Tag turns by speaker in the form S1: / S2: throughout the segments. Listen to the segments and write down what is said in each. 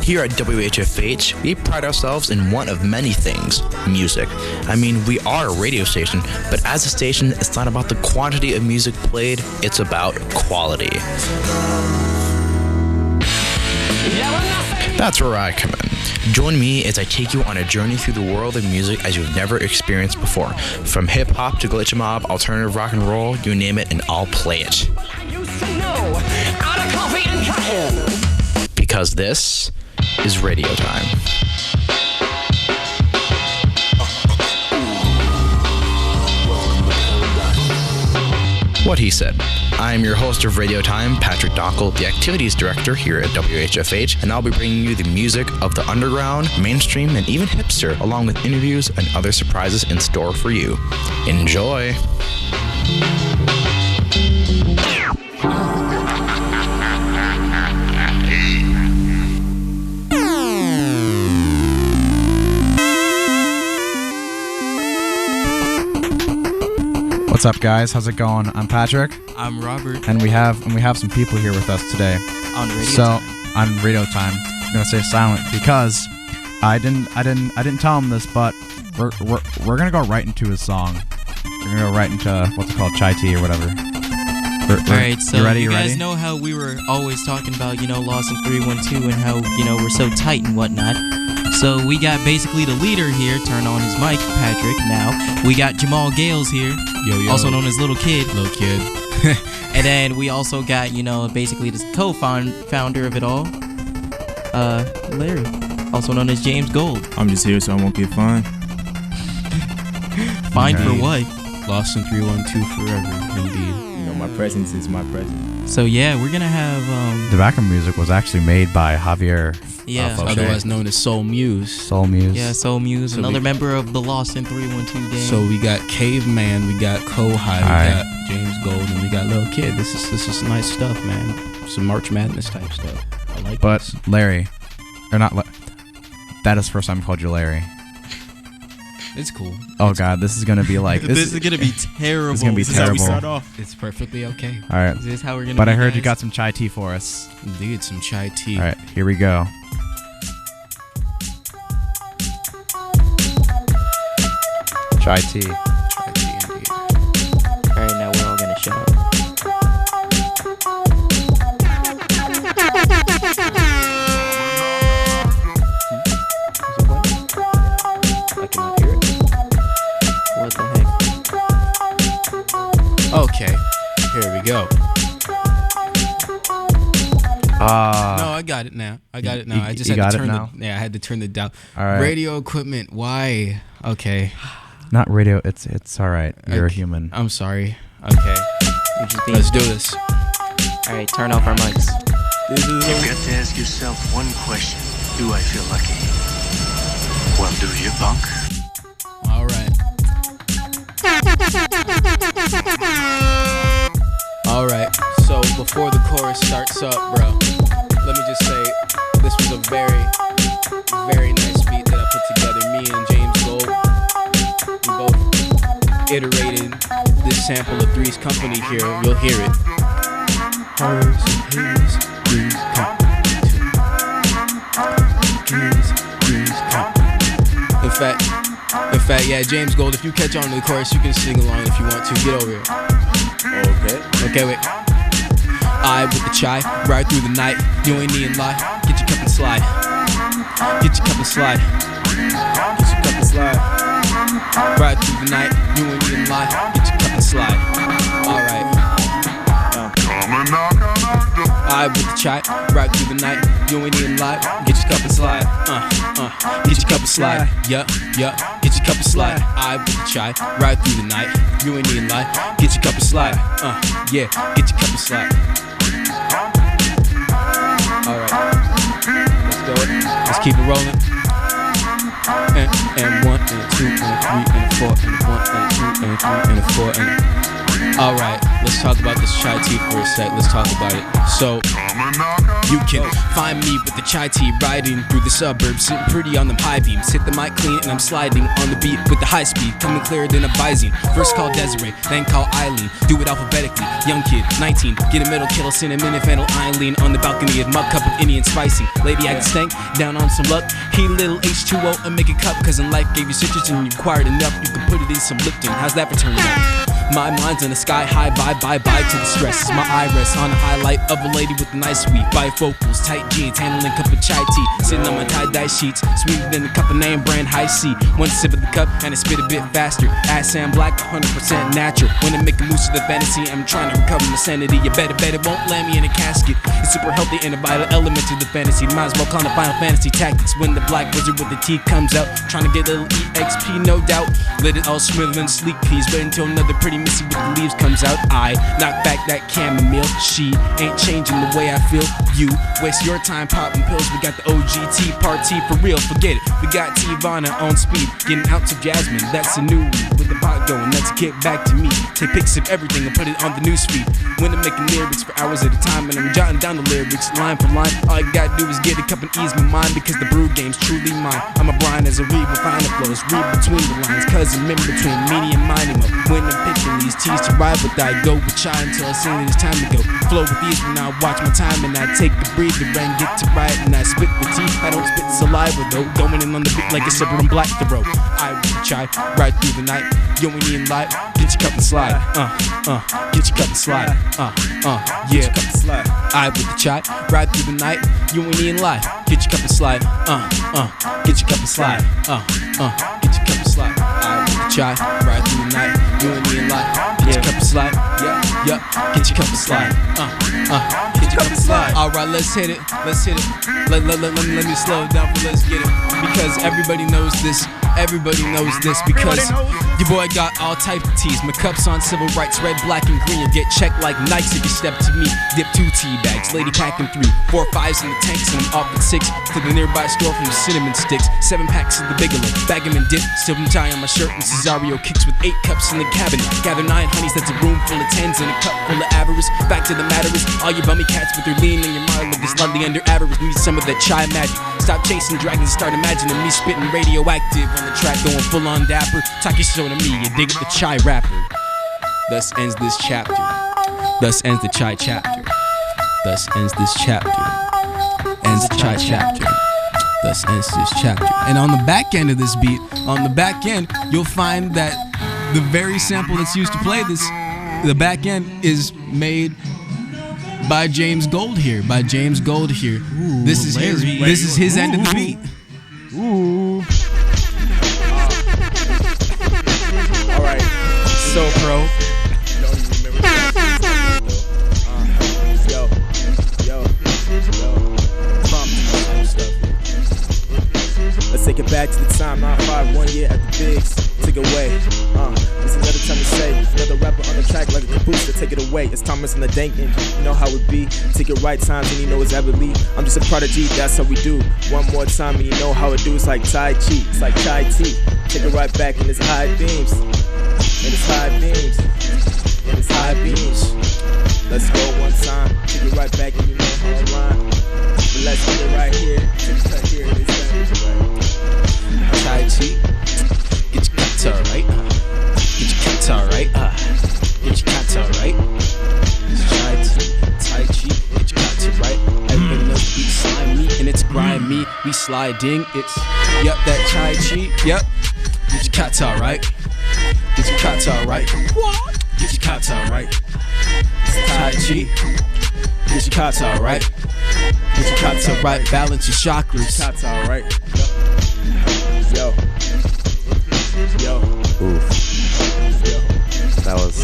S1: Here at WHFH, we pride ourselves in one of many things, music. I mean, we are a radio station, but as a station, it's not about the quantity of music played, it's about quality. That's where I come in. Join me as I take you on a journey through the world of music as you've never experienced before. From hip-hop to glitch mob, alternative rock and roll, you name it, and I'll play it. Because this is radio time. What he said. I am your host of Radio Time, Patrick Dockel, the Activities Director here at WHFH, and I'll be bringing you the music of the underground, mainstream, and even hipster, along with interviews and other surprises in store for you. Enjoy!
S2: What's up, guys? How's it going? I'm Patrick.
S3: I'm Robert.
S2: And we have some people here with us today.
S3: On radio
S2: time.
S3: On
S2: radio time. I'm gonna say silent because I didn't tell him this, but we're gonna go right into his song. We're gonna go right into what's it called, chai tea or whatever.
S3: Alright, so
S2: you
S3: guys know how we were always talking about, Lost in 312 and how, we're so tight and whatnot. So we got basically the leader here, turn on his mic, Patrick, now. We got Jamal Gales here, also known as Lil Kydd.
S4: Lil Kydd.
S3: And then we also got, basically the co-founder of it all, Larry, also known as James Gold.
S4: I'm just here so I won't get fined.
S3: Fined for what?
S4: Lost in 312 forever, indeed. My presence is my presence.
S3: So yeah, we're gonna have
S2: the background music was actually made by Javier.
S3: Yeah,
S4: otherwise known as Soul Muse.
S2: Soul Muse.
S3: Yeah, Soul Muse,
S4: so
S3: another member of the Lost in 312 gang.
S4: So we got Caveman, we got Kouhai, we got James Gold, and we got Lil Kydd. This is nice stuff, man. Some March Madness type stuff. I like
S2: but
S4: this.
S2: Larry, or not, that is the first time I called you Larry.
S4: It's cool.
S2: Oh God, this is gonna be like
S3: this is gonna be terrible.
S2: This is gonna be terrible.
S4: This is how we start off. It's perfectly okay.
S2: All right.
S3: This is how we're gonna.
S2: But I heard you got some chai tea for us.
S4: Indeed, some chai tea.
S2: All right, here we go. Chai tea.
S4: Chai tea, indeed.
S3: All right, now we're all gonna shut up.
S4: Okay, here we go. No, I got it now. I just had to turn I had to turn the dial.
S2: All right.
S4: Radio equipment. Why? Okay.
S2: Not radio. It's all right. You're a human.
S4: I'm sorry. Okay. Let's do this.
S3: All right, turn off our mics.
S5: You've got to ask yourself one question. Do I feel lucky? Well, do you, punk?
S4: All right. All right. So before the chorus starts up, bro, let me just say this was a very, very nice beat that I put together. Me and James Gold, we both iterated this sample of Three's Company here. You'll hear it. Hers and his, Three's Company. Three's Company. In fact, yeah, James Gold, if you catch on to the chorus, you can sing along if you want to. Get over here. Okay, wait. I with the chai, right through the night. You ain't need lie. Get your cup and slide. Get your cup and slide. Get your cup and slide. Right through the night. You ain't need lie. Get your cup and slide. Alright. I with the chai, right through the night. You ain't need lie. Get your cup and slide. Get your cup and slide. Yup. Get your cup and slide. I with the chai, right through the night. You ain't need lie. Get your cup and slide. Yeah. Get your cup and slide. Alright, let's do it. Let's keep it rolling. And 1 and a 2 and a 3 and a 4 and a 1 and a 2 and a 3 and a 4 and. Alright, let's talk about this chai tea for a sec. Let's talk about it. So You can find me with the chai tea, riding through the suburbs, sitting pretty on them high beams. Hit the mic clean and I'm sliding on the beat with the high speed, coming clearer than a Visine. First call Desiree, then call Eileen. Do it alphabetically. Young kid, 19, get a middle kettle, cinnamon and fennel. Eileen on the balcony, a mug cup of Indian spicy. Lady acting stank, down on some luck. Heat a little H2O and make a cup, cause in life gave you citrus and you acquired enough. You can put it in some Lipton. How's that for turning up? My mind's on the sky high, bye to the stress. My eye rests on a highlight of a lady with a nice sweet bifocals, tight jeans, handling a cup of chai tea, sitting on my tie-dye sheets, sweeter than a cup of name brand High C. One sip of the cup and I spit a bit faster. Ass and black, 100% natural. When I make a move to the fantasy, I'm trying to recover my sanity. You better bet it won't land me in a casket. It's super healthy and a vital element to the fantasy. Might as well call it Final Fantasy Tactics. When the black wizard with the T comes out, trying to get a little EXP, no doubt. Let it all swivel in sleek peas. Wait until another pretty missy with the leaves comes out. I knock back that chamomile. She ain't changing the way I feel. You waste your time popping pills. We got the OGT party for real. Forget it. We got Tivana on speed, getting out to Jasmine. That's a new with the pot going. Let's get back to me. Take pics of everything and put it on the newsfeed. When I'm making lyrics for hours at a time and I'm jotting down the lyrics line for line, all I gotta do is get a cup and ease my mind because the brew game's truly mine. I'm a Brian as a read, refine the flows, read between the lines, cause I'm in between meaty and minding up. When I'm picking these teas to ride with, I go with chai until I say that it's time to go. Flow with these when I watch my time and I take a breather and get to right and I spit the tea. I don't spit saliva though, going in on the beat like a sipper and black throat. I with the chai right through the night. Yo, we need light. Get your cup and slide. Get your cup and slide. Yeah. I with the chai right through the night. You ain't need light. Get your cup and slide. Get your cup and slide. Get your cup and slide. I with the chai right through the night. You ain't need light. Get your cup and slide. Yeah. Get your cup and slide. Get your cup and slide. Alright, let's hit it. Let's hit it. Let me slow it down for let's get it. Because everybody knows this. Everybody knows this because your boy got all type of teas. My cup's on civil rights, red, black, and green. You'll get checked like Nikes if you step to me. Dip 2 tea bags, lady packing 3, 4 5s in the tanks, and I'm off at 6 to the nearby store from the cinnamon sticks. 7 packs of the Bigelow, bag 'em and dip. Still tie on my shirt and Cesario kicks with 8 cups in the cabinet. Gather 9 honeys, that's a room full of 10s and a cup full of avarice. Back to the matter is, all you bummy cats with their lean and your mind look is lovely under avarice. Need some of that chai magic. Stop chasing dragons and start imagining me spitting radioactive on the track, going full on dapper. Talk your show to me, you dig up the chai rapper. Thus ends this chapter. Thus ends the chai chapter. Thus ends this chapter. Ends the chai chapter. Thus ends this chapter. And on the back end of this beat, on the back end, you'll find that the very sample that's used to play this, the back end is made by James Gold here. Ooh, this is his end of the beat.
S2: Ooh.
S4: Alright, so pro.
S6: Don't even remember that. Yo. Prompt stuff. Let's take it back to the time 9-5, 1 year at the Bigs. Take it away. It's another time to say. Another rapper on the track like a caboose to take it away. It's Thomas in the dank engine. You know how it be. Take it right times and you know it's ever lead. I'm just a prodigy, that's how we do. One more time and you know how it do. It's like Tai Chi, it's like chai tea. Take it right back in its high beams. In its high beams. In its high beams. Let's go one time. Take it right back and you know how I rhyme. But let's get it right here. Take it cut here. It's right.
S4: Tai Chi. Get your kata right. Get your kata right. Get your kata right. Tai Chi. Get your kata right. Everybody knows the beat slime me and it's grind me. We sliding. It's that Tai Chi. Yep. Get your kata right. Get your kata right. Get your kata right. It's Tai Chi. Get your kata right. Get your kata right. Balance your chakras.
S6: Kata right. Yo.
S2: Oof. That was.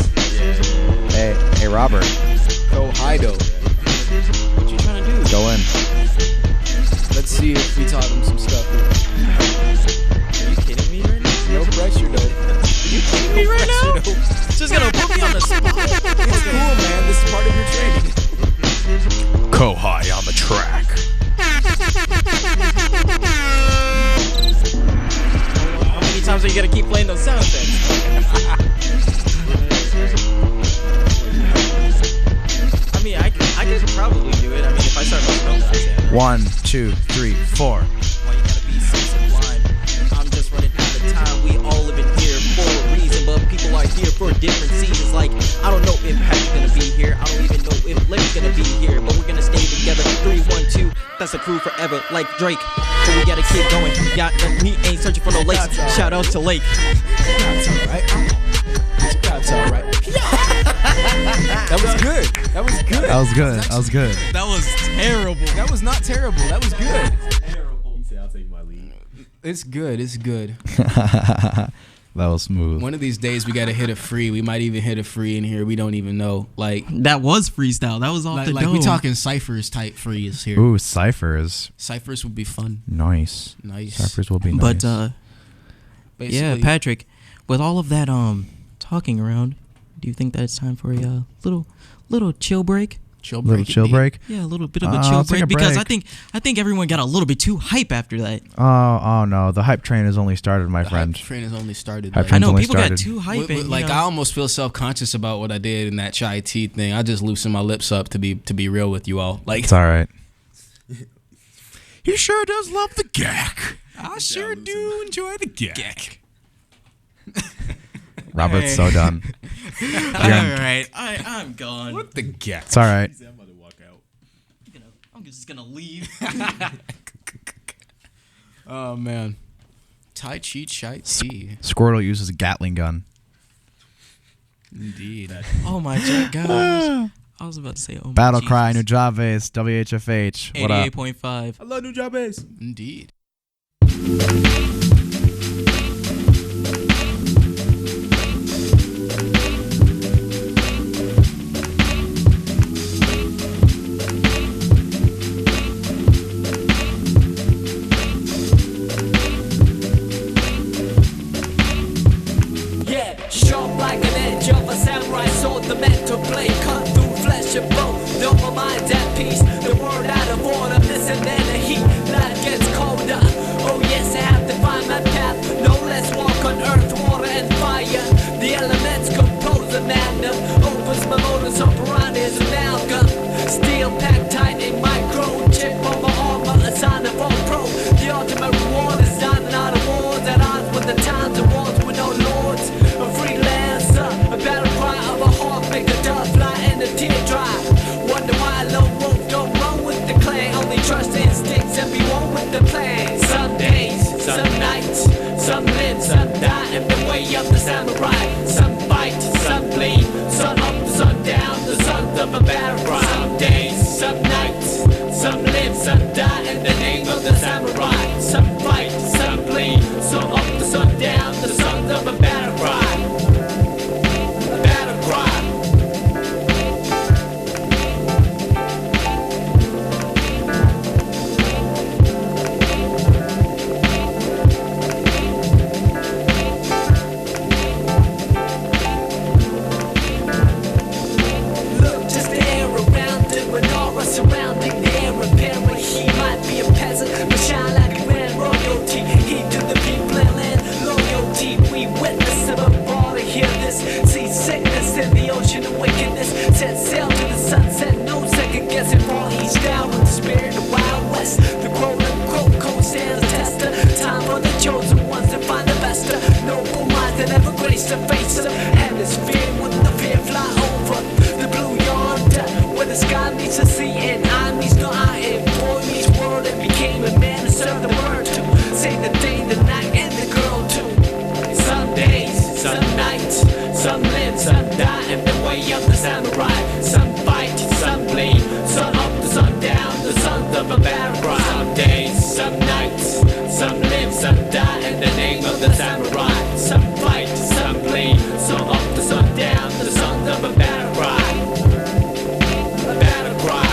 S2: Hey, Robert.
S4: Kouhai. What you trying to do?
S2: Go in.
S4: Let's see if we taught him some stuff.
S6: Are you kidding me right now?
S4: No pressure though.
S6: Are you kidding me right now?
S3: Just gonna put me on the spot.
S6: It's cool, man. This is part of your training.
S1: Kouhai on the track.
S3: How many times are you gonna keep playing those sound effects? I mean, I could probably do it. I mean, if I start messing up.
S2: 1, 2, 3, 4.
S7: Why you gotta be so sublime? I'm just running out of time. We all living here for a reason, but people are here for different seasons. Like, I don't know if Pat's gonna be here. I don't even know if Larry's gonna be here, but we're gonna stay together. 3, 1, 2. That's a crew forever, like Drake. So we gotta keep going. He ain't searching for no lakes. Shout out to Lake.
S4: That's alright. That's alright. That was good. That was good.
S2: That was good. That was good.
S3: That was terrible.
S4: That was not terrible. That was good.
S6: He said, I'll take my lead.
S4: It's good. It's good.
S2: That was smooth.
S4: One of these days we gotta hit a free. We might even hit a free in here. We don't even know. Like
S3: That was freestyle. That was off the
S4: like
S3: dome.
S4: we talking ciphers type frees here.
S2: Ooh, ciphers.
S4: Ciphers would be fun.
S2: Nice.
S4: Nice.
S2: Ciphers will be nice.
S3: But
S4: Basically,
S3: yeah, Patrick, with all of that talking around, do you think that it's time for a little chill break?
S4: chill
S2: little
S4: break.
S2: chill break.
S3: Yeah, a little bit of a chill
S2: let's take
S3: break
S2: a
S3: because
S2: break.
S3: I think everyone got a little bit too hype after that.
S2: Oh no, the hype train has only started, my
S4: The
S2: friend.
S4: hype train has only started.
S2: Hype
S4: like-
S2: train's
S3: I know
S2: only
S3: people
S2: started.
S3: got too hype. And,
S4: like
S3: you know,
S4: I almost feel self-conscious about what I did in that chai tea thing. I just loosened my lips up to be real with you all. Like
S2: It's all right. He sure does love the gack.
S4: I sure do enjoy the gack.
S2: Robert's so done.
S3: all right, I'm gone.
S4: What the gack?
S2: It's all right.
S6: I'm about to walk out.
S3: I'm just gonna leave.
S4: Oh man, Tai Chi chai tea.
S2: Squirtle uses a Gatling gun.
S4: Indeed.
S3: Oh my god, I was about to say, oh my
S2: Battle
S3: Jesus.
S2: Cry, New Javes, WHFH. What up?
S3: 88.5.
S6: I love New Job Ace.
S4: Indeed.
S8: Yeah, sharp like an edge of a samurai sword, the mental blade cut through flesh and bone. Though my mind's at peace, the world out of order, listen and the heat, life gets colder. Oh yes, I have to find my path, no less walk on earth, water and fire. The elements compose a magnum, opens my modus operandi is an amalgam. Steel packed tight in micro, chip on my armor, a sign of all pro. The ultimate reward is done out of wars, at odds with the times and wars with no lords. A freelancer, a battle cry of a hawk, make the dove fly and the tear dry. Wonder why a lone wolf don't run with the clan, only trust the instincts and be one with the plan. Some days, some nights, some live, some die in the way of the samurai. Some fight, some bleed, sun up, sun down, the sons of a battle cry. Some days, some nights, some live, some die in the name of the samurai. Some fight, some bleed, sun up, the sun down, the sons of a battle cry. A battle cry. Look, just the air around it, menorah surrounding the air apparent. He might be a peasant, but shine like a grand royalty. He to the people and land loyalty. We witness of a ball to hear this. See sickness in the ocean of wickedness. Set sail to the sunset, no second guessing. Fall each down with the spirit of Wild West. The quote unquote code stands a tester. Time for the chosen ones to find the best. Noble minds that never grace the face of hemisphere with the fear fly over the blue yonder, where the sky meets the sea and I meets no I. And boy meets world and became a man and served the word to save the day, the night, and the girl too. Some days, some nights, some live, some die in the way of the samurai. Some fight, some bleed, sun up, the sun down, the sons of a battle cry. Some days, some nights, some live, some die in the name of the samurai. Some fight, some bleed, sun up, the sun down, the sons of a battle cry. A battle cry.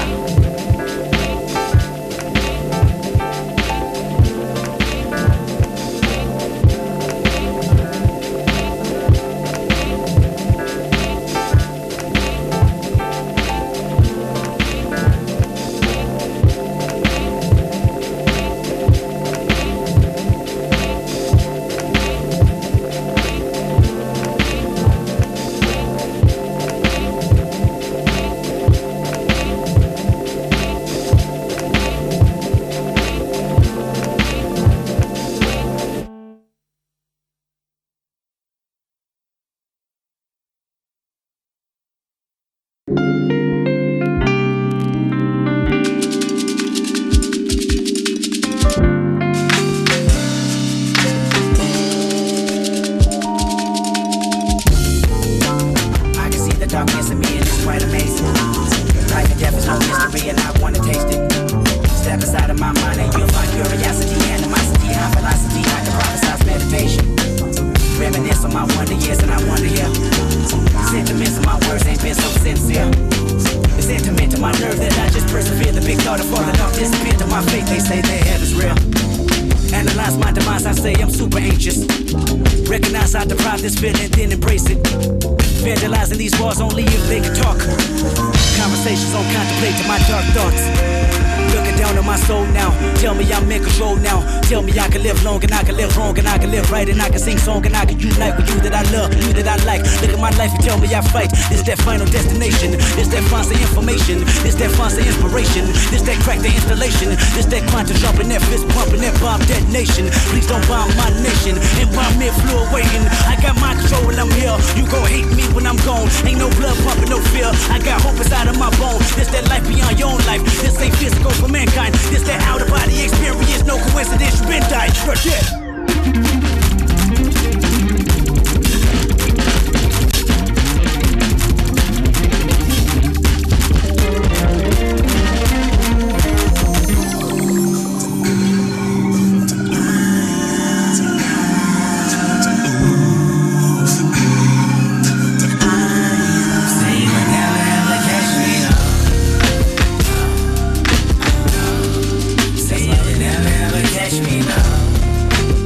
S9: Falling off, disappeared to my fate, they say their heaven's real. Analyze my demise, I say I'm super anxious. Recognize I deprive this feeling, then embrace it. Vandalizing these walls only if they can talk. Conversations on contemplating my dark thoughts. Looking down on my soul now. Tell me I'm in control now. Tell me I can live long and I can live wrong and I can live right and I can sing song and I can unite with you that I love, you that I like. Look at my life and tell me I fight. It's that final destination. It's that fancy information. It's that fancy inspiration. It's that crack the installation. It's that quantum jumping, that fist pumping, that bomb detonation. Please don't bomb my nation. And bomb me flew awaiting. I got my control when I'm here. You gon' hate me when I'm gone. Ain't no blood pumping, no fear. I got hope inside of my bones. This that life beyond your own life. This ain't physical for mankind. This that out of body experience. No coincidence, you been died. You're dead.
S8: Catch me now.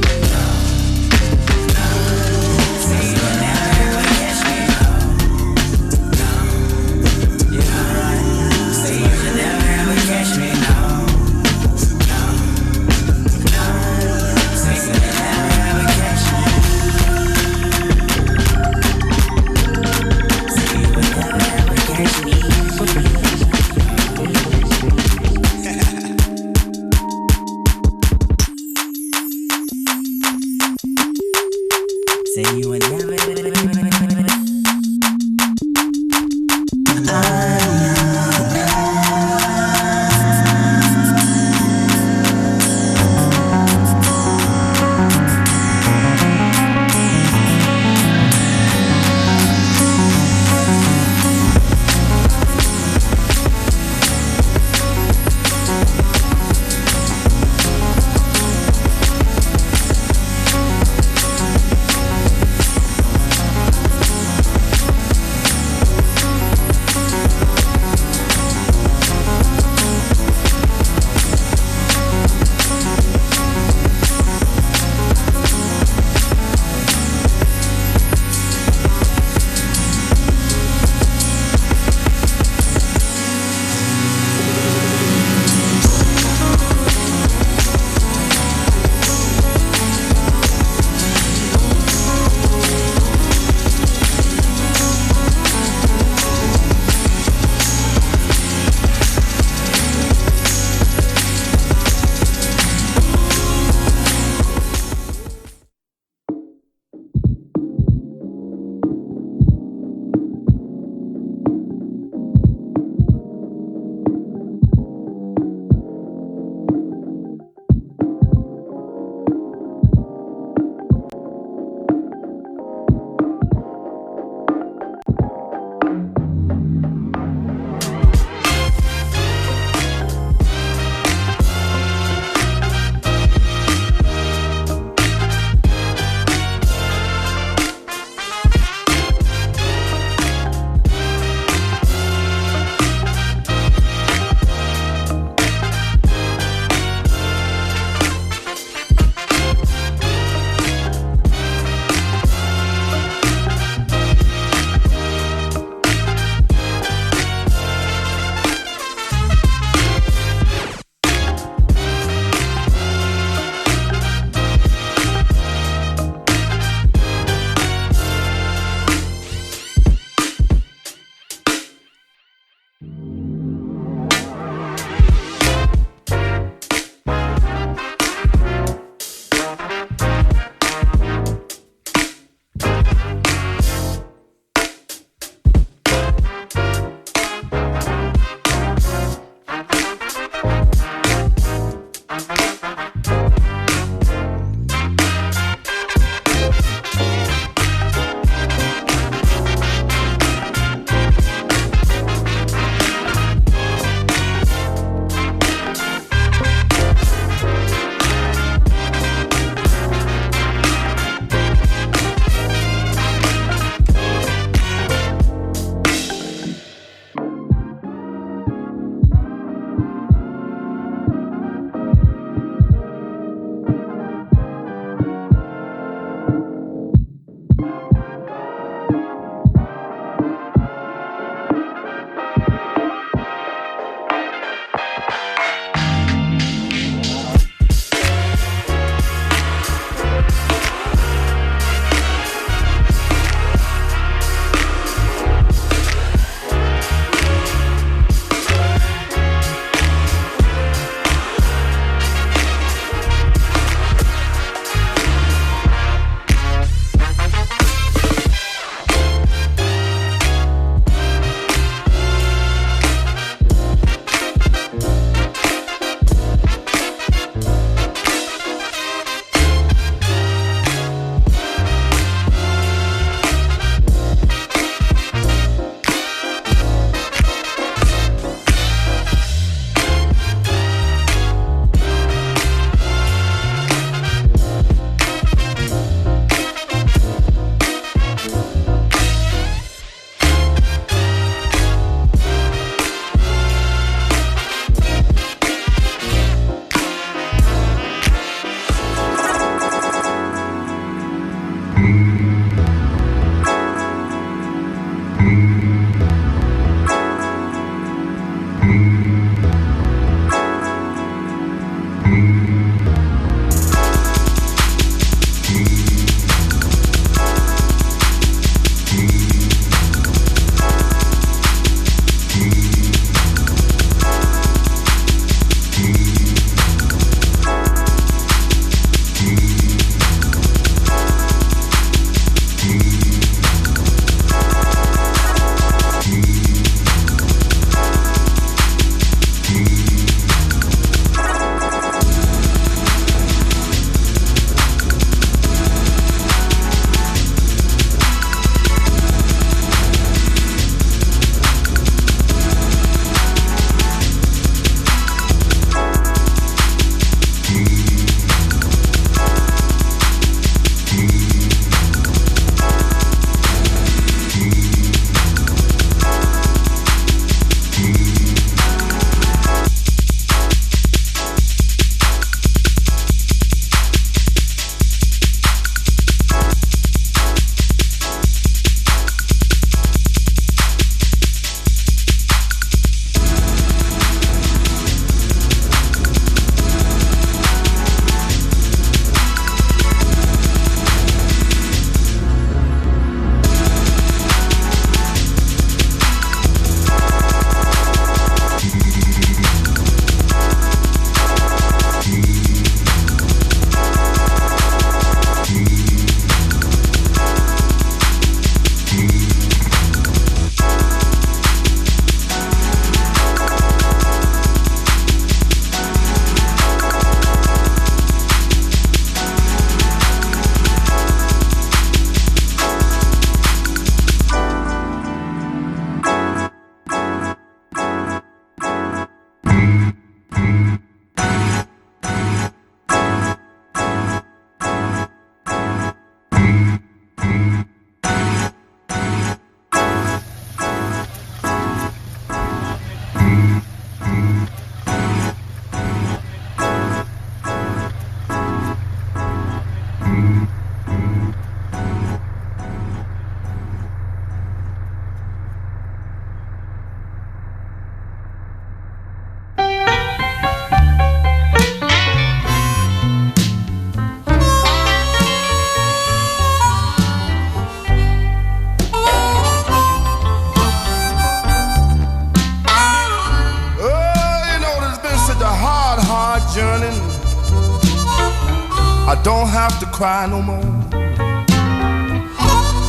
S10: I don't have to cry no more.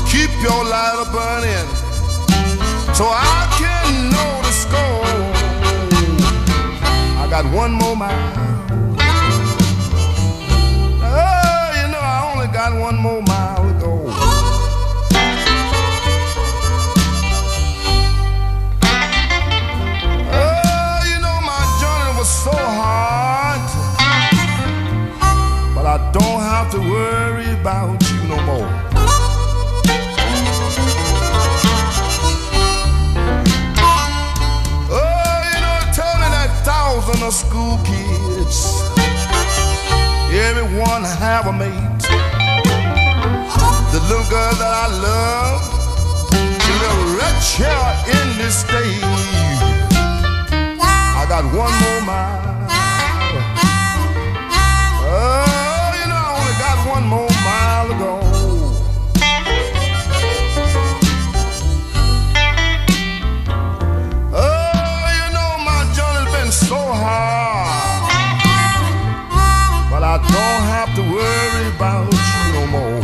S10: Keep your light burning so I can know the score. I got one more mile. Oh, you know I only got one more mile to go. Oh, you know my journey was so hard, but I don't have to worry about you no more. Thousands of school kids, everyone have a mate. The little girl that I love, she live right here in this state. I got one more mile. Oh, you know I only got one more mile to go. So hard, but I don't have to worry about you no more.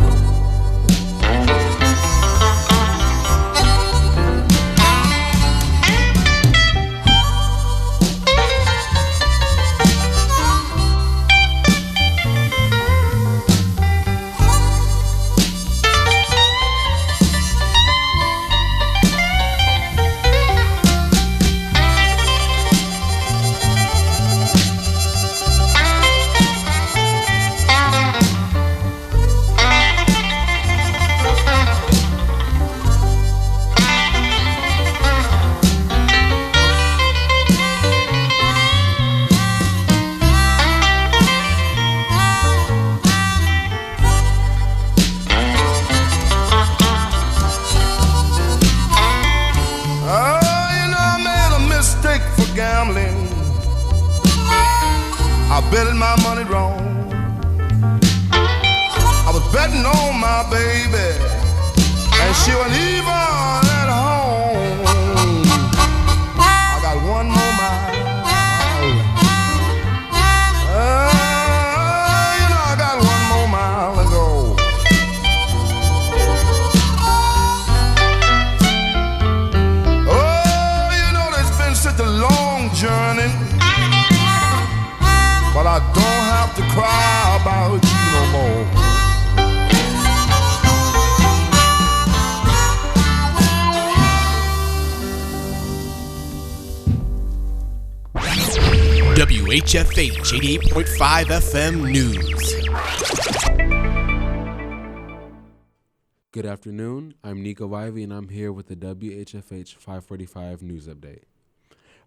S10: I betted my money wrong. I was betting on my baby, and she wasn't even at home. I got one more mile. You know I got one more mile to go. Oh, you know it's been such a long journey, but I don't have to cry about you no more.
S11: WHFH 88.5 FM News.
S12: Good afternoon. I'm Nico Ivey, and I'm here with the WHFH 545 News Update.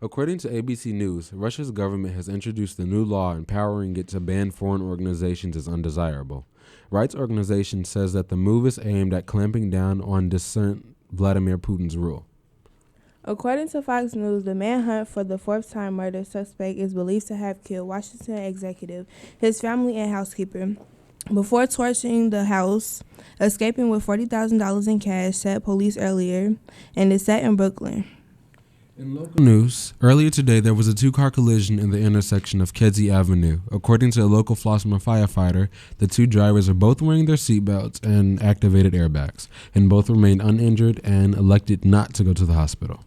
S12: According to ABC News, Russia's government has introduced a new law empowering it to ban foreign organizations as undesirable. Rights organization says that the move is aimed at clamping down on dissent Vladimir Putin's rule.
S13: According to Fox News, the manhunt for the fourth-time murder suspect is believed to have killed Washington executive, his family, and housekeeper before torching the house, escaping with $40,000 in cash, said police earlier, and is set in Brooklyn.
S12: In local news, earlier today there was a two-car collision in the intersection of Kedzie Avenue. According to a local Flossmoor firefighter, the two drivers are both wearing their seatbelts and activated airbags, and both remained uninjured and elected not to go to the hospital.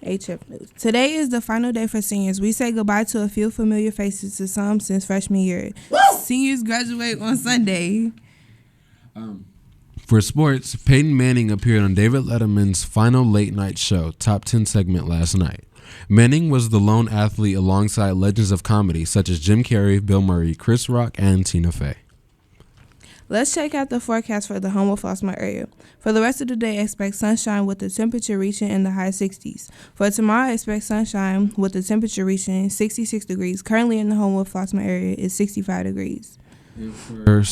S13: HF News. Today is the final day for seniors. We say goodbye to a few familiar faces to some since freshman year. Seniors graduate on Sunday.
S12: For sports, Peyton Manning appeared on David Letterman's final late-night show, Top 10 segment last night. Manning was the lone athlete alongside legends of comedy such as Jim Carrey, Bill Murray, Chris Rock, and Tina Fey.
S13: Let's check out the forecast for the Homer Flossmoor area. For the rest of the day, expect sunshine with the temperature reaching in the high 60s. For tomorrow, expect sunshine with the temperature reaching 66 degrees. Currently in the Homer Flossmoor area is 65 degrees.
S12: For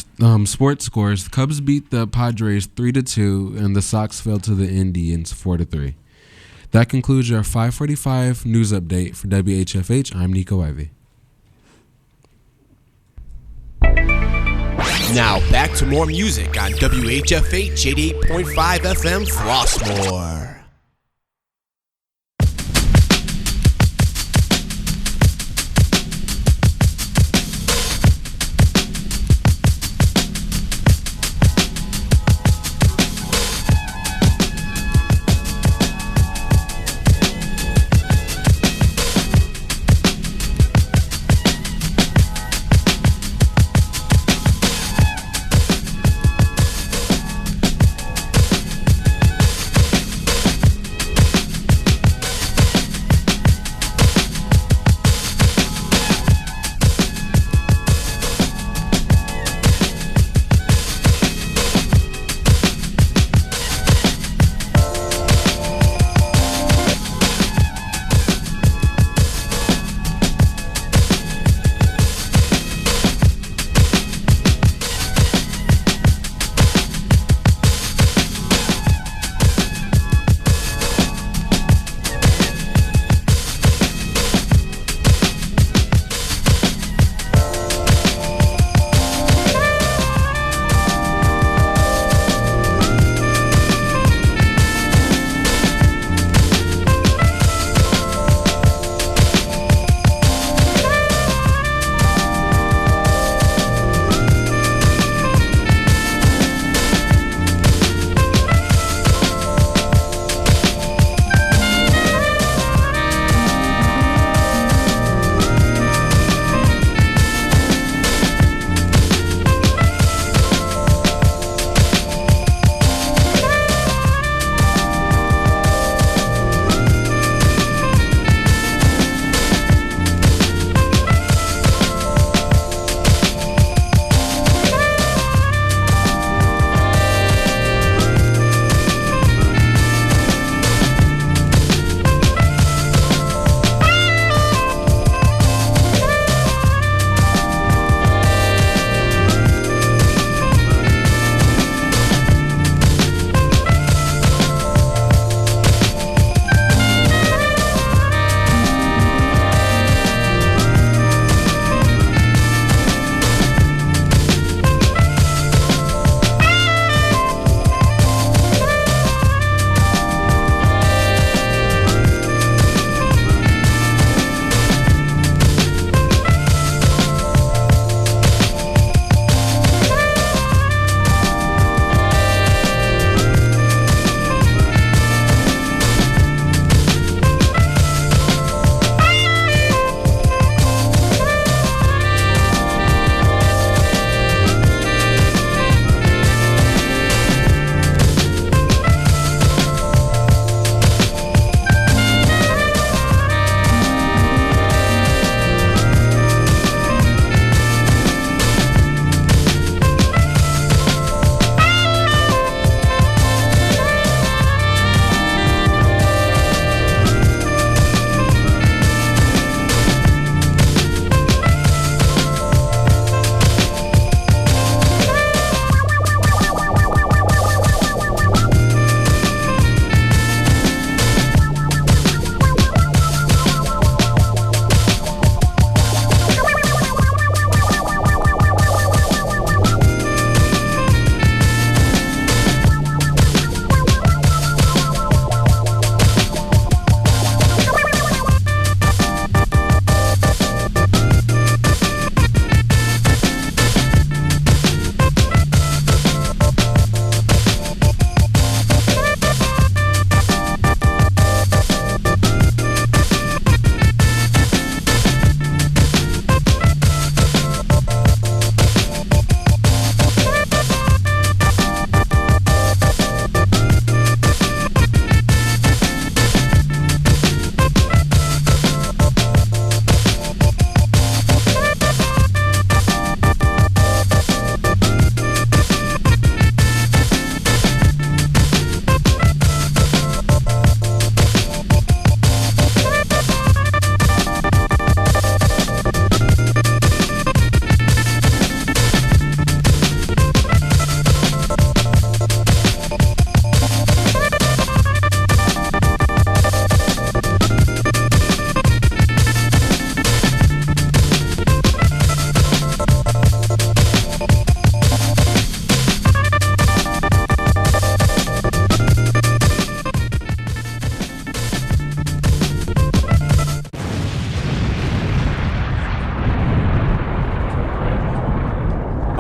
S12: sports scores, the Cubs beat the Padres 3-2, and the Sox fell to the Indians 4-3. That concludes your 545 news update for WHFH. I'm Nico Ivey.
S11: Now back to more music on WHFH 88.5 FM Flossmoor.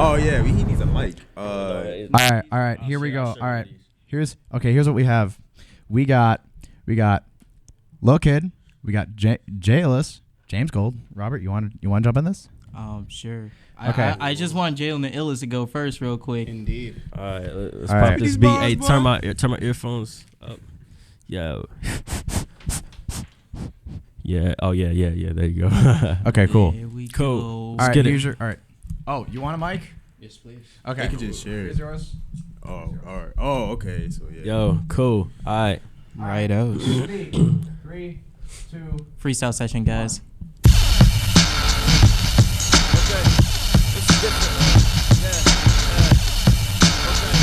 S6: Oh yeah, he needs a mic.
S2: All right. Here we go. All right. Here's what we have. We got Lil Kydd. We got Illest, James Gold. Robert, you want to jump in this?
S3: Sure.
S2: Okay.
S3: I just want Jalen the Illest to go first, real quick.
S4: Indeed.
S14: All right, let's
S2: All
S14: pop
S2: right.
S14: this beat. Hey, turn my earphones up. Yo. Yeah. Oh yeah. There you go.
S2: Okay, cool.
S3: Here we
S14: Cool.
S3: go.
S2: All right,
S14: get it.
S2: here's your. All right. Oh, you want a mic?
S4: Yes, please.
S2: Okay.
S6: You can just share it.
S2: Here's yours.
S6: Oh, all right. Oh, okay. So yeah.
S14: Yo, cool. All right.
S3: Righto.
S2: 3, 2.
S3: Freestyle session, guys.
S15: Okay, this is different. Yeah. Okay.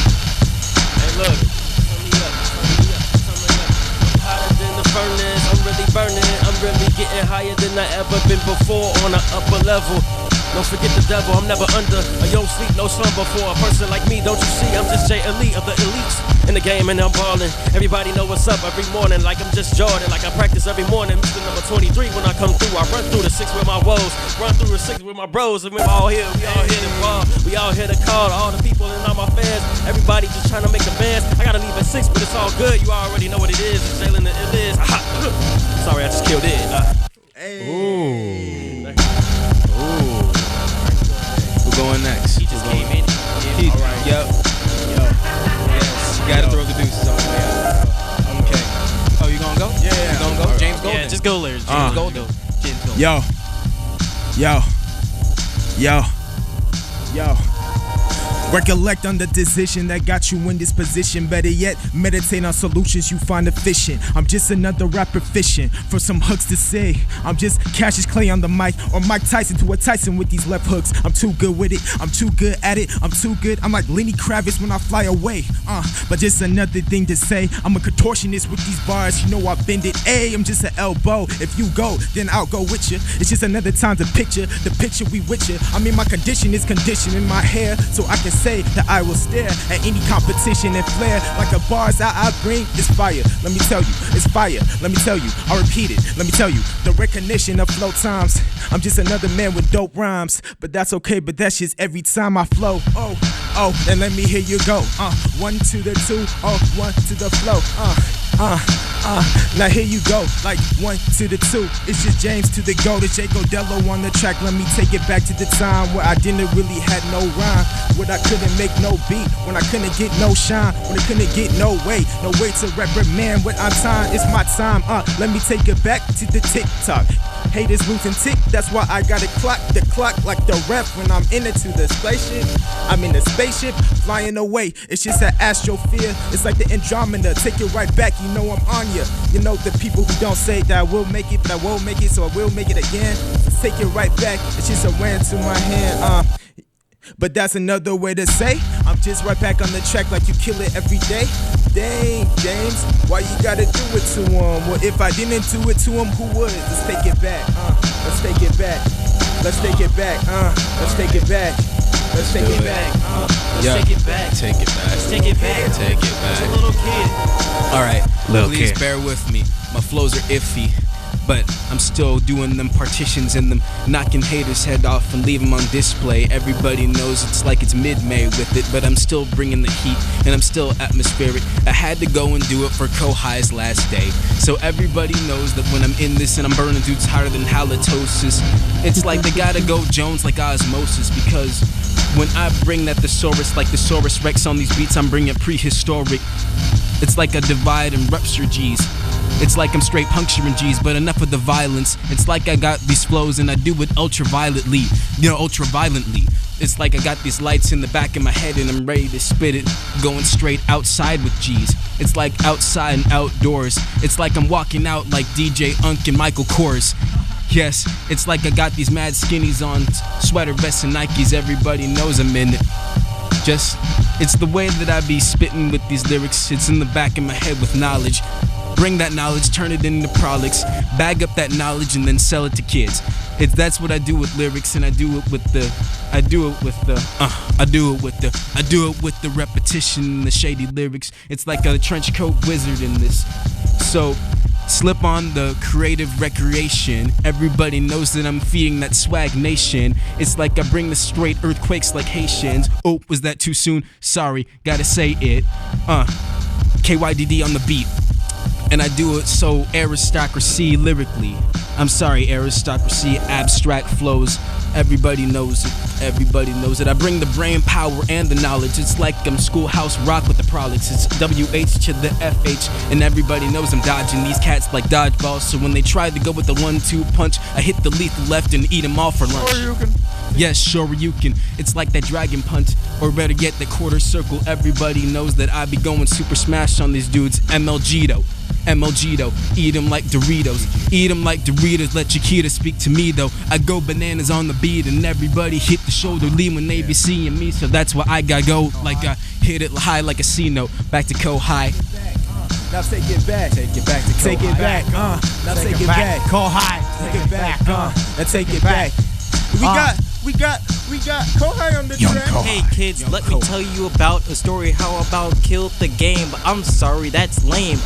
S15: Hey, look. Turn me up. I'm hotter than the furnace. I'm really burning. I'm really getting higher than I ever been before on an upper level. Don't forget the devil, I'm never under. I don't sleep, no slumber for a person like me. Don't you see? I'm just J Elite of the elites in the game and I'm ballin'. Everybody know what's up every morning, like I'm just Jordan. Like I practice every morning. Mr. Number 23 when I come through. I run through the 6 with my woes, run through the 6 with my bros, and we're all here. We all here to ball. We all here to call to all the people and all my fans. Everybody just trying to make advance. I gotta leave at 6, but it's all good. You already know what it is. It's Jalen the Illest. Sorry, I just killed it.
S4: Ooh. Who going next?
S3: He just came in.
S4: All right. Yep. Yes. You gotta throw the deuces on me. Okay. Oh, you gonna go?
S6: Yeah.
S4: You gonna go? James Golden.
S3: Yeah, just go, Larry. James Golden. James Golden.
S6: Yo. Recollect on the decision that got you in this position. Better yet, meditate on solutions you find efficient. I'm just another rapper fishing for some hooks to say. I'm just Cassius Clay on the mic, or Mike Tyson to a Tyson with these left hooks. I'm too good with it, I'm too good at it, I'm too good. I'm like Lenny Kravitz when I fly away. But just another thing to say. I'm a contortionist with these bars, you know I bend it. Ay, I'm just an elbow. If you go, then I'll go with you. It's just another time to picture the picture we with you. I mean, my condition is conditioning my hair, so I can say that I will stare at any competition and flare like the bars I bring is fire. Let me tell you, it's fire. Let me tell you, I repeat it. Let me tell you, the recognition of flow times. I'm just another man with dope rhymes, but that's okay. But that's just every time I flow. Oh, then let me hear you go. 1 to the 2, 1 to the flow. Now here you go, like 1 to the 2. It's just James to the go, to J Godello on the track. Let me take it back to the time where I didn't really had no rhyme, when I couldn't make no beat, when I couldn't get no shine, when I couldn't get no way to reprimand what I'm time. It's my time. Let me take it back to the TikTok. Haters losing tick, that's why I gotta clock the clock like the ref when I'm into the spaceship. I'm in the spaceship, flying away. It's just an astrophere. It's like the Andromeda. Take it right back, you know I'm on ya. You know the people who don't say that I will make it, but I won't make it, so I will make it again. So take it right back. It's just a ran to my hand. But that's another way to say I'm just right back on the track like you kill it every day. Dang, James, why you gotta do it to him? Well, if I didn't do it to him, who would? Let's take it back. Let's take it back. Let's take it back. Let's take it back. Let's take it back.
S3: Let's take it back.
S4: Take it back.
S3: Let's take it back.
S4: Take it back.
S3: It's a little kid.
S4: All right,
S1: Lil
S4: please
S1: Kydd.
S4: bear with me. My flows are iffy, but I'm still doing them partitions and them knocking haters' head off and leave them on display. Everybody knows it's like it's mid-May with it, but I'm still bringing the heat and I'm still atmospheric. I had to go and do it for Kouhai's last day, so everybody knows that when I'm in this and I'm burning dudes harder than halitosis, it's like they gotta go Jones like osmosis, because when I bring that thesaurus like thesaurus Rex on these beats, I'm bringing prehistoric. It's like a divide and rupture G's. It's like I'm straight puncturing G's, but enough of the violence. It's like I got these flows and I do it ultra-violently. Ultra-violently. It's like I got these lights in the back of my head and I'm ready to spit it, going straight outside with G's. It's like outside and outdoors. It's like I'm walking out like DJ Unk and Michael Kors. Yes, it's like I got these mad skinnies on, sweater vests and Nikes, everybody knows I'm in it. It's the way that I be spitting with these lyrics. It's in the back of my head with knowledge. Bring that knowledge, turn it into prolix, bag up that knowledge and then sell it to kids. That's what I do with lyrics, and I do it with the repetition and the shady lyrics. It's like a trench coat wizard in this. So Slip on the creative recreation. Everybody knows that I'm feeding that swag nation. It's like I bring the straight earthquakes like Haitians. Oh, was that too soon? Sorry, gotta say it. KYDD on the beat. And I do it so aristocracy lyrically. I'm sorry, aristocracy, abstract flows. Everybody knows it. Everybody knows it. I bring the brain power and the knowledge. It's like I'm Schoolhouse Rock with the prolix. It's WH to the FH, and everybody knows I'm dodging these cats like dodgeballs. So when they try to go with the 1-2 punch, I hit the lethal left and eat them all for lunch. Yes, Shoryuken. It's like that dragon punch, or better yet, the quarter circle. Everybody knows that I be going super smash on these dudes. MLGito. Eat them like Doritos. Eat them like Doritos. Let Chiquita speak to me though. I go bananas on the beat and everybody hit the shoulder lean when they be seeing me. So that's why I gotta go like I hit it high like a C note. Back to Kouhai.
S6: Now take it back. Take it back to Kouhai. Take it back. Now take it back. Kouhai. Take it back. Now take it back. We got Kouhai on the track.
S7: Hey kids, let me tell you about a story how about killed the game. But I'm sorry, that's lame.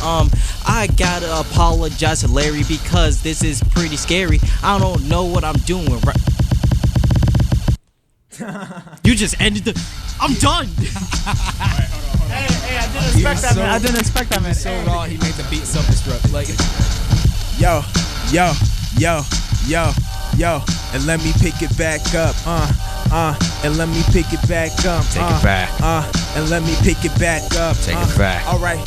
S7: I gotta apologize to Larry because this is pretty scary. I don't know what I'm doing. Right. You just ended the. I'm done.
S2: Hey, I didn't expect that, man. I didn't expect that, man.
S4: So raw, he made the beat self-destruct. Like,
S6: yo, and let me pick it back up, and let me pick it back up,
S1: Take it back.
S6: And let me pick it back up,
S1: Take it back.
S6: All right.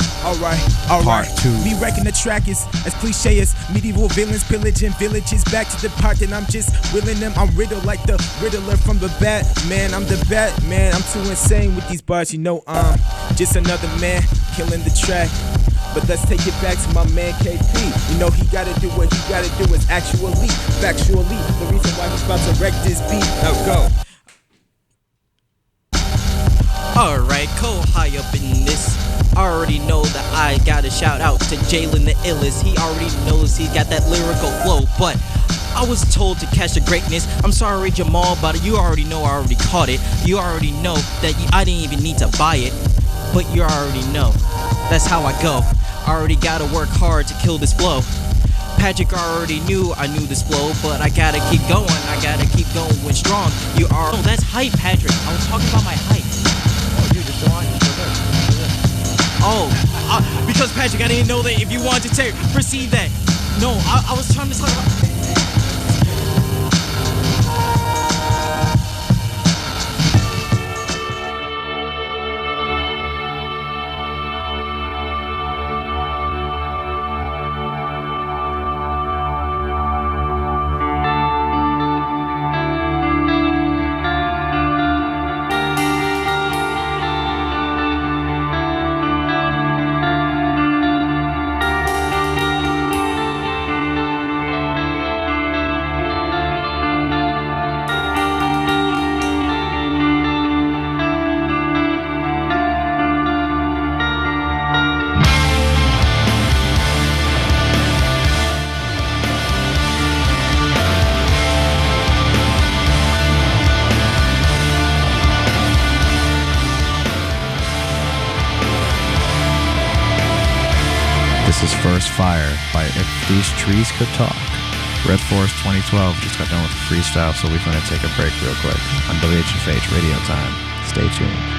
S1: Part 2.
S6: Me wrecking the track is as cliche as medieval villains pillaging villages. Back to the park and I'm just willing them. I'm riddled like the Riddler from the Batman. I'm the Batman. I'm too insane with these bars. You know I'm just another man killing the track. But let's take it back to my man KP. You know he gotta do what he gotta do is factually the reason why he's about to wreck this beat. Now go.
S7: Alright, Kouhai up in this. I already know that I gotta shout out to Jalen the Illest. He already knows he got that lyrical flow, but I was told to catch the greatness. I'm sorry, Jamal, but you already know I already caught it. You already know that I didn't even need to buy it, but you already know. That's how I go. I already gotta work hard to kill this flow. Patrick already knew I knew this flow, but I gotta keep going. I gotta keep going strong. You are. Oh, that's hype, Patrick. I was talking about my hype. Oh, because Patrick, I didn't know that if you wanted to perceive that. No, I was trying to talk about.
S2: This is First Fire by If These Trees Could Talk. Red Forest 2012 just got done with freestyle, so we're going to take a break real quick on WHFH Radio Time. Stay tuned.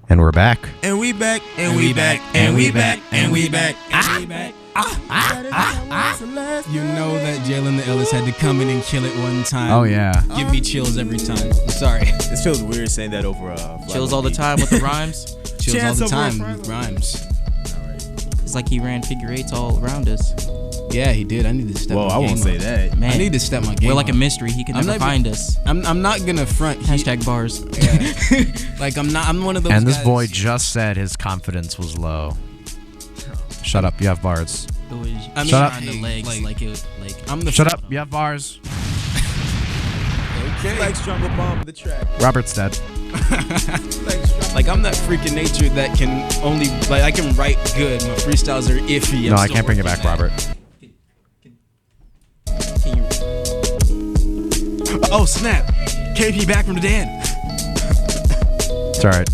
S2: And we're back.
S4: And we back, and we back, and we back, and we back, and we back. You know that Jalen the Illest had to come in and kill it one time.
S2: Oh, yeah.
S4: Give me chills every time. I'm sorry.
S6: This feels weird saying that over
S3: chills all the time with the rhymes.
S4: Chills all the time with rhymes.
S3: It's like he ran figure eights all around us.
S4: Yeah, he did. I need to step my game
S6: I won't say that.
S3: Man,
S4: I need to step my game
S3: We're like
S4: up.
S3: a mystery. He can never find us.
S4: I'm not gonna front.
S3: Hashtag bars.
S4: Yeah. Like I'm one of those
S2: And this
S4: guys.
S2: boy just said his confidence was low. Shut up, you have bars.
S3: I mean,
S2: Shut up.
S3: on the legs,
S4: I'm the
S2: Shut up, you have bars.
S4: Okay.
S6: Like Struggle Bomb the track.
S2: Robert's dead.
S4: Like I'm that freak in nature that can only I can write good. My freestyles are iffy.
S2: No, I can't bring it back, Robert.
S4: Oh snap! KP back from the dead.
S2: It's alright.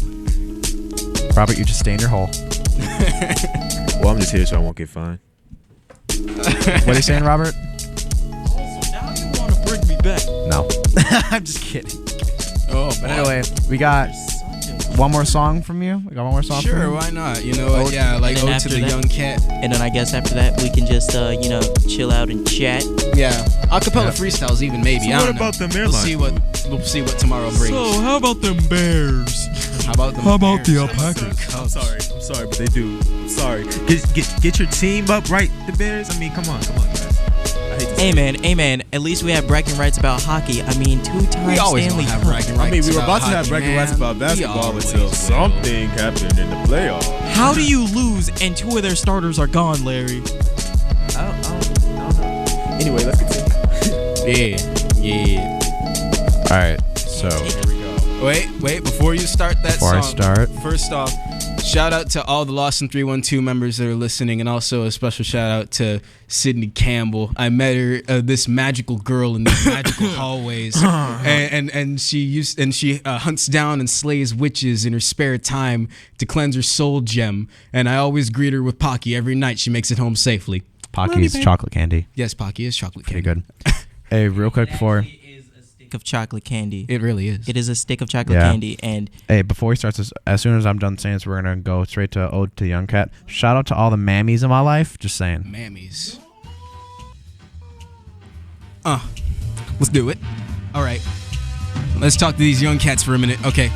S2: Robert, you just stay in your hole.
S6: Well, I'm just here so I won't get fined.
S2: What are you saying, Robert?
S3: Now you want to bring me back?
S2: No. I'm just kidding.
S4: Oh,
S2: but anyway, we got one more song from you. We got one more song from you?
S4: Sure, why not? You know, yeah, like Ode to the Young Cat.
S3: And then I guess after that we can just chill out and chat.
S4: Yeah, acapella freestyles even maybe.
S6: So
S4: I
S6: what
S4: don't know.
S6: about them
S4: We'll see what tomorrow brings.
S3: So how about them bears?
S4: How about them?
S14: How about the
S4: bears?
S14: alpacas?
S6: I'm sorry, but they do. I'm sorry. Get your team up, right? The Bears. I mean, come on, guys. I hate to say
S3: Hey man, at least we have bragging rights about hockey. I mean, 2-time
S4: We always
S3: Stanley
S4: gonna have
S3: Cup.
S4: bragging rights.
S6: I mean, we were about to
S4: hockey,
S6: have bragging rights
S4: man.
S6: about basketball
S4: We
S6: until
S4: always
S6: something happened in the playoffs.
S3: How do you lose and 2 of their starters are gone, Larry?
S6: I don't know. Anyway, let's continue.
S4: Yeah.
S2: All right, so
S4: Wait, before you start that
S2: Before I
S4: song.
S2: start.
S4: First off, shout out to all the Lost in 312 members that are listening, and also a special shout out to Sydney Campbell. I met her, this magical girl in these magical hallways, and she hunts down and slays witches in her spare time to cleanse her soul gem. And I always greet her with Pocky every night. She makes it home safely.
S2: Pocky is chocolate candy.
S4: Yes, Pocky is chocolate candy.
S2: Pretty good. Hey, real quick before.
S3: Of chocolate candy.
S4: It really is.
S3: It is a stick of chocolate candy. And
S2: hey, before we start this, as soon as I'm done saying this, we're gonna go straight to Ode to the Young Cat. Shout out to all the mammies in my life. Just saying.
S4: Mammies. Let's do it. All right. Let's talk to these young cats for a minute. Okay.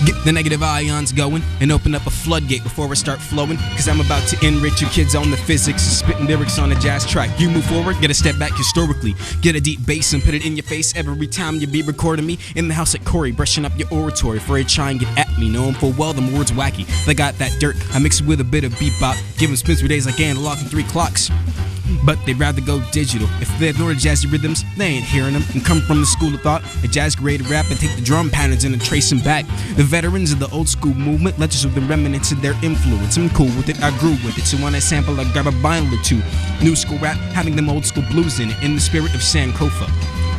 S4: Get the negative ions going and open up a floodgate before we start flowing. Cause I'm about to enrich your kids on the physics and spitting lyrics on a jazz track. You move forward, get a step back historically. Get a deep bass and put it in your face every time you be recording me. In the house at Corey, brushing up your oratory before you try and get at me. Knowing full well them words wacky. They got that dirt. I mix it with a bit of bebop. Give them spins for days like analog and 3 clocks. But they'd rather go digital. If they ignore the jazzy rhythms, they ain't hearing them. And come from the school of thought, a jazz grade rap and take the drum patterns in and trace them back. The veterans of the old school movement, let us with the remnants of their influence. I'm cool with it, I grew with it. So when I sample, I grab a vinyl or 2. New school rap, having them old school blues in it, in the spirit of Sankofa.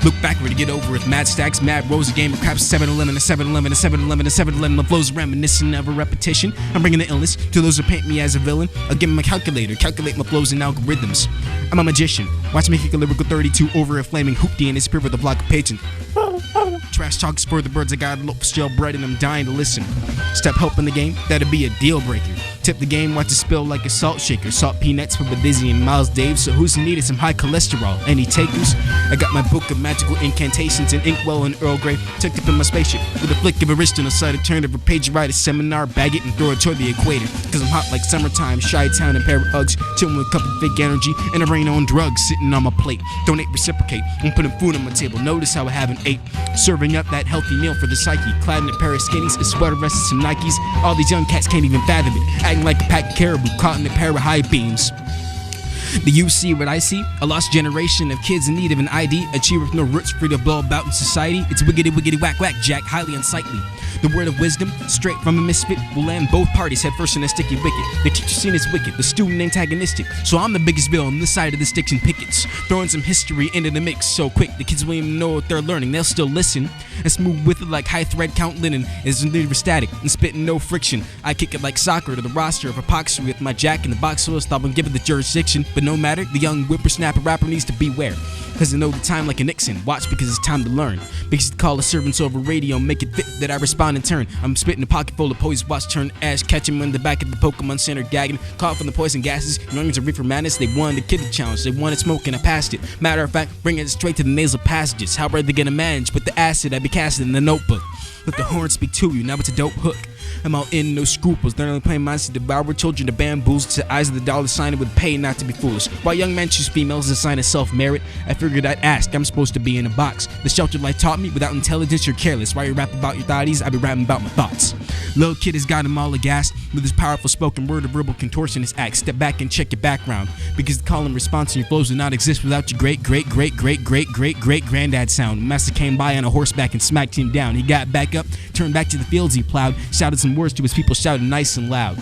S4: Look backward to get over with mad stacks, mad rows, a game of craps, 7-11, a 7-11, a 7-11, a 7-11, the flows reminiscent of a repetition. I'm bringing the illness to those who paint me as a villain. I'll give them a calculator, calculate my flows and algorithms. I'm a magician, watch me kick a lyrical 32 over a flaming hoopty and disappear with a block of pigeon. Trash talks for the birds, I got a loaf of stale bread and I'm dying to listen. Step help in the game, that'd be a deal breaker. Tip the game, watch it spill like a salt shaker. Salt peanuts for the dizzy and Miles Dave. So who's needed some high cholesterol? Any takers? I got my book of magical incantations in inkwell and Earl Grey. Tucked up in my spaceship with a flick of a wrist on the side. I turn of a page, write a seminar, bag it and throw it toward the equator. Cause I'm hot like summertime, Chi-town and pair of Uggs. Chillin' with a cup of fake energy and a rain on drugs sitting on my plate. Donate, reciprocate, I'm putting food on my table. Notice how I haven't ate. Serving up that healthy meal for the psyche. Clad in a pair of skinnies, a sweater vest and some Nikes. All these young cats can't even fathom it. Acting like a pack of caribou caught in a pair of high beams. Do you see what I see? A lost generation of kids in need of an ID. Achiever with no roots, free to blow about in society. It's wiggity wiggity whack whack jack, highly unsightly. The word of wisdom, straight from a misfit, will land both parties head first in a sticky wicket. The teacher scene is wicked, the student antagonistic. So I'm the biggest bill on this side of the sticks and pickets. Throwing some history into the mix so quick, the kids won't even know what they're learning. They'll still listen and smooth with it like high thread count linen. Is never static and spitting no friction. I kick it like soccer to the roster of epoxy with my jack in the box, so I'll stop and give it the jurisdiction. But no matter, the young whippersnapper rapper needs to beware. Cause I know the time like a Nixon. Watch because it's time to learn. Because call the servants over radio, make it fit that I respond in turn. I'm spitting a pocket full of poison, watch turn ash, catch him in the back of the Pokemon Center, gagging, caught from the poison gases. Youngins are reefer madness. They wanted the kid challenge, they wanted smoke and I passed it. Matter of fact, bringing it straight to the nasal passages. How are they gonna manage with the acid I be casting in the notebook? Let the horn speak to you, now it's a dope hook. I'm all in, no scruples. They're only playing minds to devour children, to bamboozle, to the eyes of the dollar sign it with pay not to be foolish. While young men choose females as a sign of self-merit, I figured I'd ask, I'm supposed to be in a box. The sheltered life taught me, without intelligence you're careless. While you rap about your thotties, I be rapping about my thoughts. Lil Kydd has got him all aghast with his powerful spoken word of verbal contortionist act. Step back and check your background, because the call and response in your flows would not exist without your great granddad sound. Master came by on a horseback and smacked him down. He got back up, turned back to the fields he plowed, shouted some words to his people, shouted nice and loud.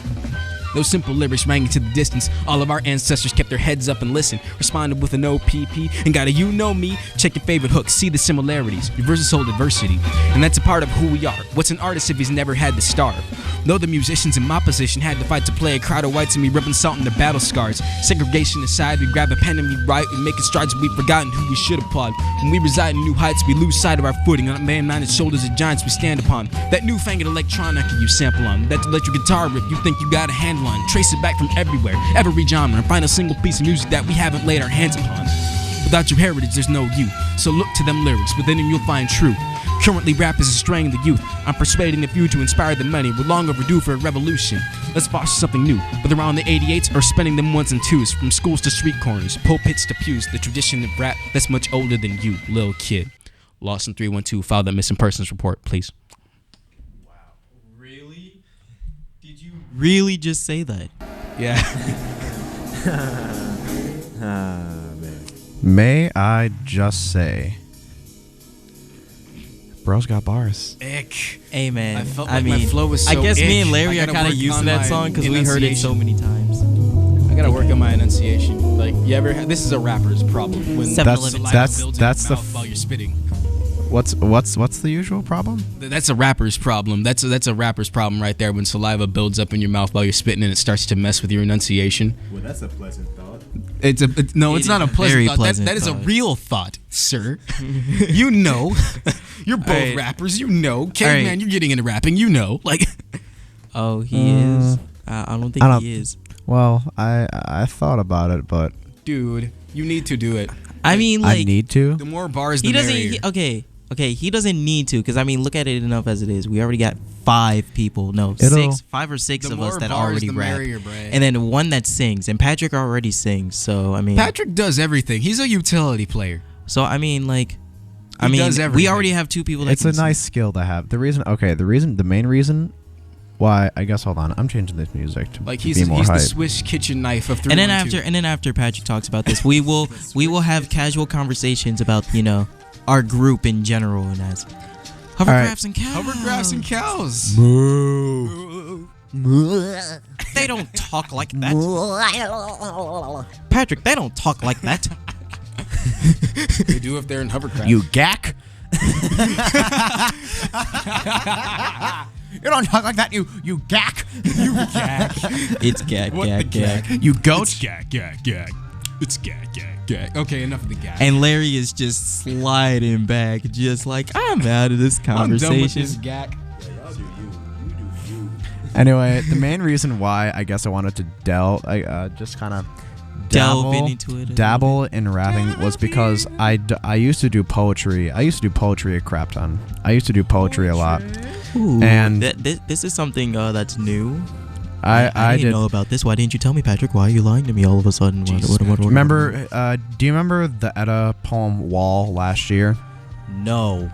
S4: Those simple lyrics rang into the distance. All of our ancestors kept their heads up and listened, responded with an OPP, and got a you know me. Check your favorite hook, see the similarities. Your verses hold diversity, and that's a part of who we are. What's an artist if he's never had to starve? Though the musicians in my position had to fight to play a crowd of whites and we rubbing salt in their battle scars. Segregation aside, we grab a pen and we write. We making strides, we've forgotten who we should applaud. When we reside in new heights, we lose sight of our footing. On man-minded shoulders of giants we stand upon. That newfangled electronic you sample on. That electric guitar riff you think you got a handle on. Trace it back from everywhere, every genre, and find a single piece of music that we haven't laid our hands upon. Without your heritage, there's no you. So look to them lyrics, within them you'll find true. Currently, rap is straying the youth. I'm persuading the few to inspire the many. We're long overdue for a revolution. Let's foster something new. Whether on the 88s or spending them ones and twos, from schools to street corners, pulpits to pews, the tradition of rap that's much older than you, Lil Kydd. Lost in 312. File that missing persons report, please.
S3: Really just say that?
S4: Yeah.
S2: Man. May I just say, bro's got bars.
S4: Ick.
S3: Hey man,
S4: I felt like my flow was so
S3: I guess me
S4: ick.
S3: and Larry are kind of used to that song because we heard it so many times.
S4: I gotta work on my enunciation. Like, you ever? This is a rapper's problem when
S2: that's
S4: the
S2: the
S4: while you're spitting.
S2: What's the usual problem?
S4: That's a rapper's problem. That's a rapper's problem right there. When saliva builds up in your mouth while you're spitting and it starts to mess with your enunciation.
S16: Well, that's a pleasant thought.
S4: It's not a pleasant thought. That is a real thought, sir. You know, you're both rappers. You know, Caveman, you're getting into rapping. You know, like.
S3: Oh, he is. I don't think he is.
S2: Well, I thought about it, but.
S4: Dude, you need to do it.
S3: I mean, like.
S2: I need to.
S4: The more bars, the merrier.
S3: Okay, he doesn't need to, because I mean, look at it enough as it is. We already got 5 people, five or six of us that already rap, and then one that sings, and Patrick already sings. So I mean,
S4: Patrick does everything. He's a utility player.
S3: So I mean, like, we already have 2 people. That
S2: it's a nice skill to have. The main reason why, I guess. Hold on, I'm changing this music to
S4: like
S2: be more
S4: he's
S2: hype.
S4: the Swiss kitchen knife of 312.
S3: And then after Patrick talks about this, we will have casual conversations about our group in general, and as hovercrafts and cows.
S4: Hovercrafts and cows.
S2: Moo.
S3: They don't talk like that. Patrick, they don't talk like that.
S4: They do if they're in hovercraft.
S2: You gack. You don't talk like that, you gack.
S4: You gack.
S3: It's gack.
S2: You goat.
S4: It's gack. It's gag. Okay, enough of the gag.
S3: And Larry is just sliding back, just like, I'm out of this conversation.
S4: I'm done with this gag.
S2: Anyway, the main reason why I guess I wanted to delve
S3: into it,
S2: dabble in rapping was because I used to do poetry. I used to do poetry a crap ton. I used to do poetry a lot.
S3: Ooh,
S2: and
S3: this is something that's new.
S2: I
S3: didn't know about this. Why didn't you tell me, Patrick? Why are you lying to me all of a sudden? What?
S2: Remember? Do you remember the Edda poem "Wall" last year?
S3: No,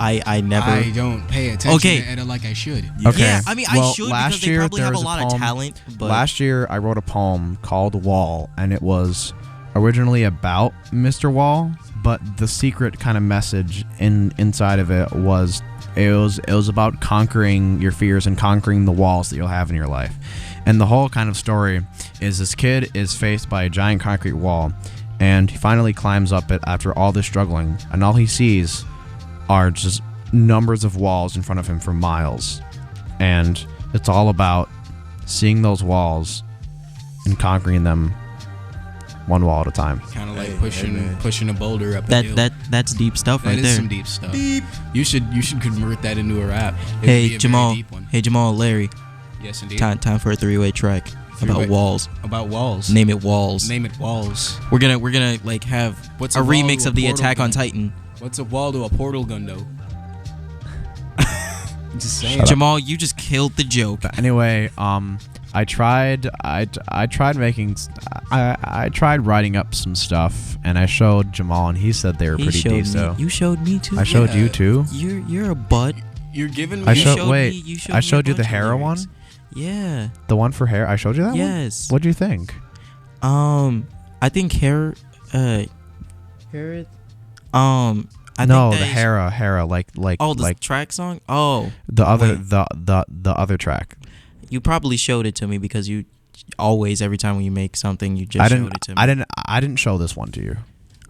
S3: I never.
S4: I don't pay attention to Edda like I should.
S2: Okay.
S3: Yeah, I mean, I should, because they probably have a lot of talent. But
S2: last year, I wrote a poem called "Wall," and it was originally about Mr. Wall, but the secret kind of message inside of it was. It was about conquering your fears and conquering the walls that you'll have in your life. And the whole kind of story is this kid is faced by a giant concrete wall, and he finally climbs up it after all this struggling, and all he sees are just numbers of walls in front of him for miles. And it's all about seeing those walls and conquering them one wall at a time.
S4: Kind of like pushing a boulder up a hill.
S3: That's deep stuff right there.
S4: That is some deep stuff. You should convert that into a rap.
S3: Hey Jamal, Larry.
S4: Yes, indeed.
S3: Time for a three-way track about walls.
S4: About walls.
S3: Name it walls.
S4: Name it walls.
S3: We're gonna like have a remix of the Attack on Titan.
S4: What's a wall to a portal gun though? Just saying.
S3: Jamal, you just killed the joke.
S2: But anyway, I tried writing up some stuff, and I showed Jamal, and he said they were pretty decent.
S3: You showed me too.
S2: I showed you too.
S3: You're a butt.
S4: You're giving me.
S2: I showed you the hair one.
S3: Yeah.
S2: The one for hair. I showed you that one.
S3: Yes.
S2: What'd you think?
S3: I think hair.
S2: The Hera, like
S3: the track song. Oh,
S2: the other track.
S3: You probably showed it to me because you always, every time when you make something, you just showed it to me.
S2: I didn't show this one to you.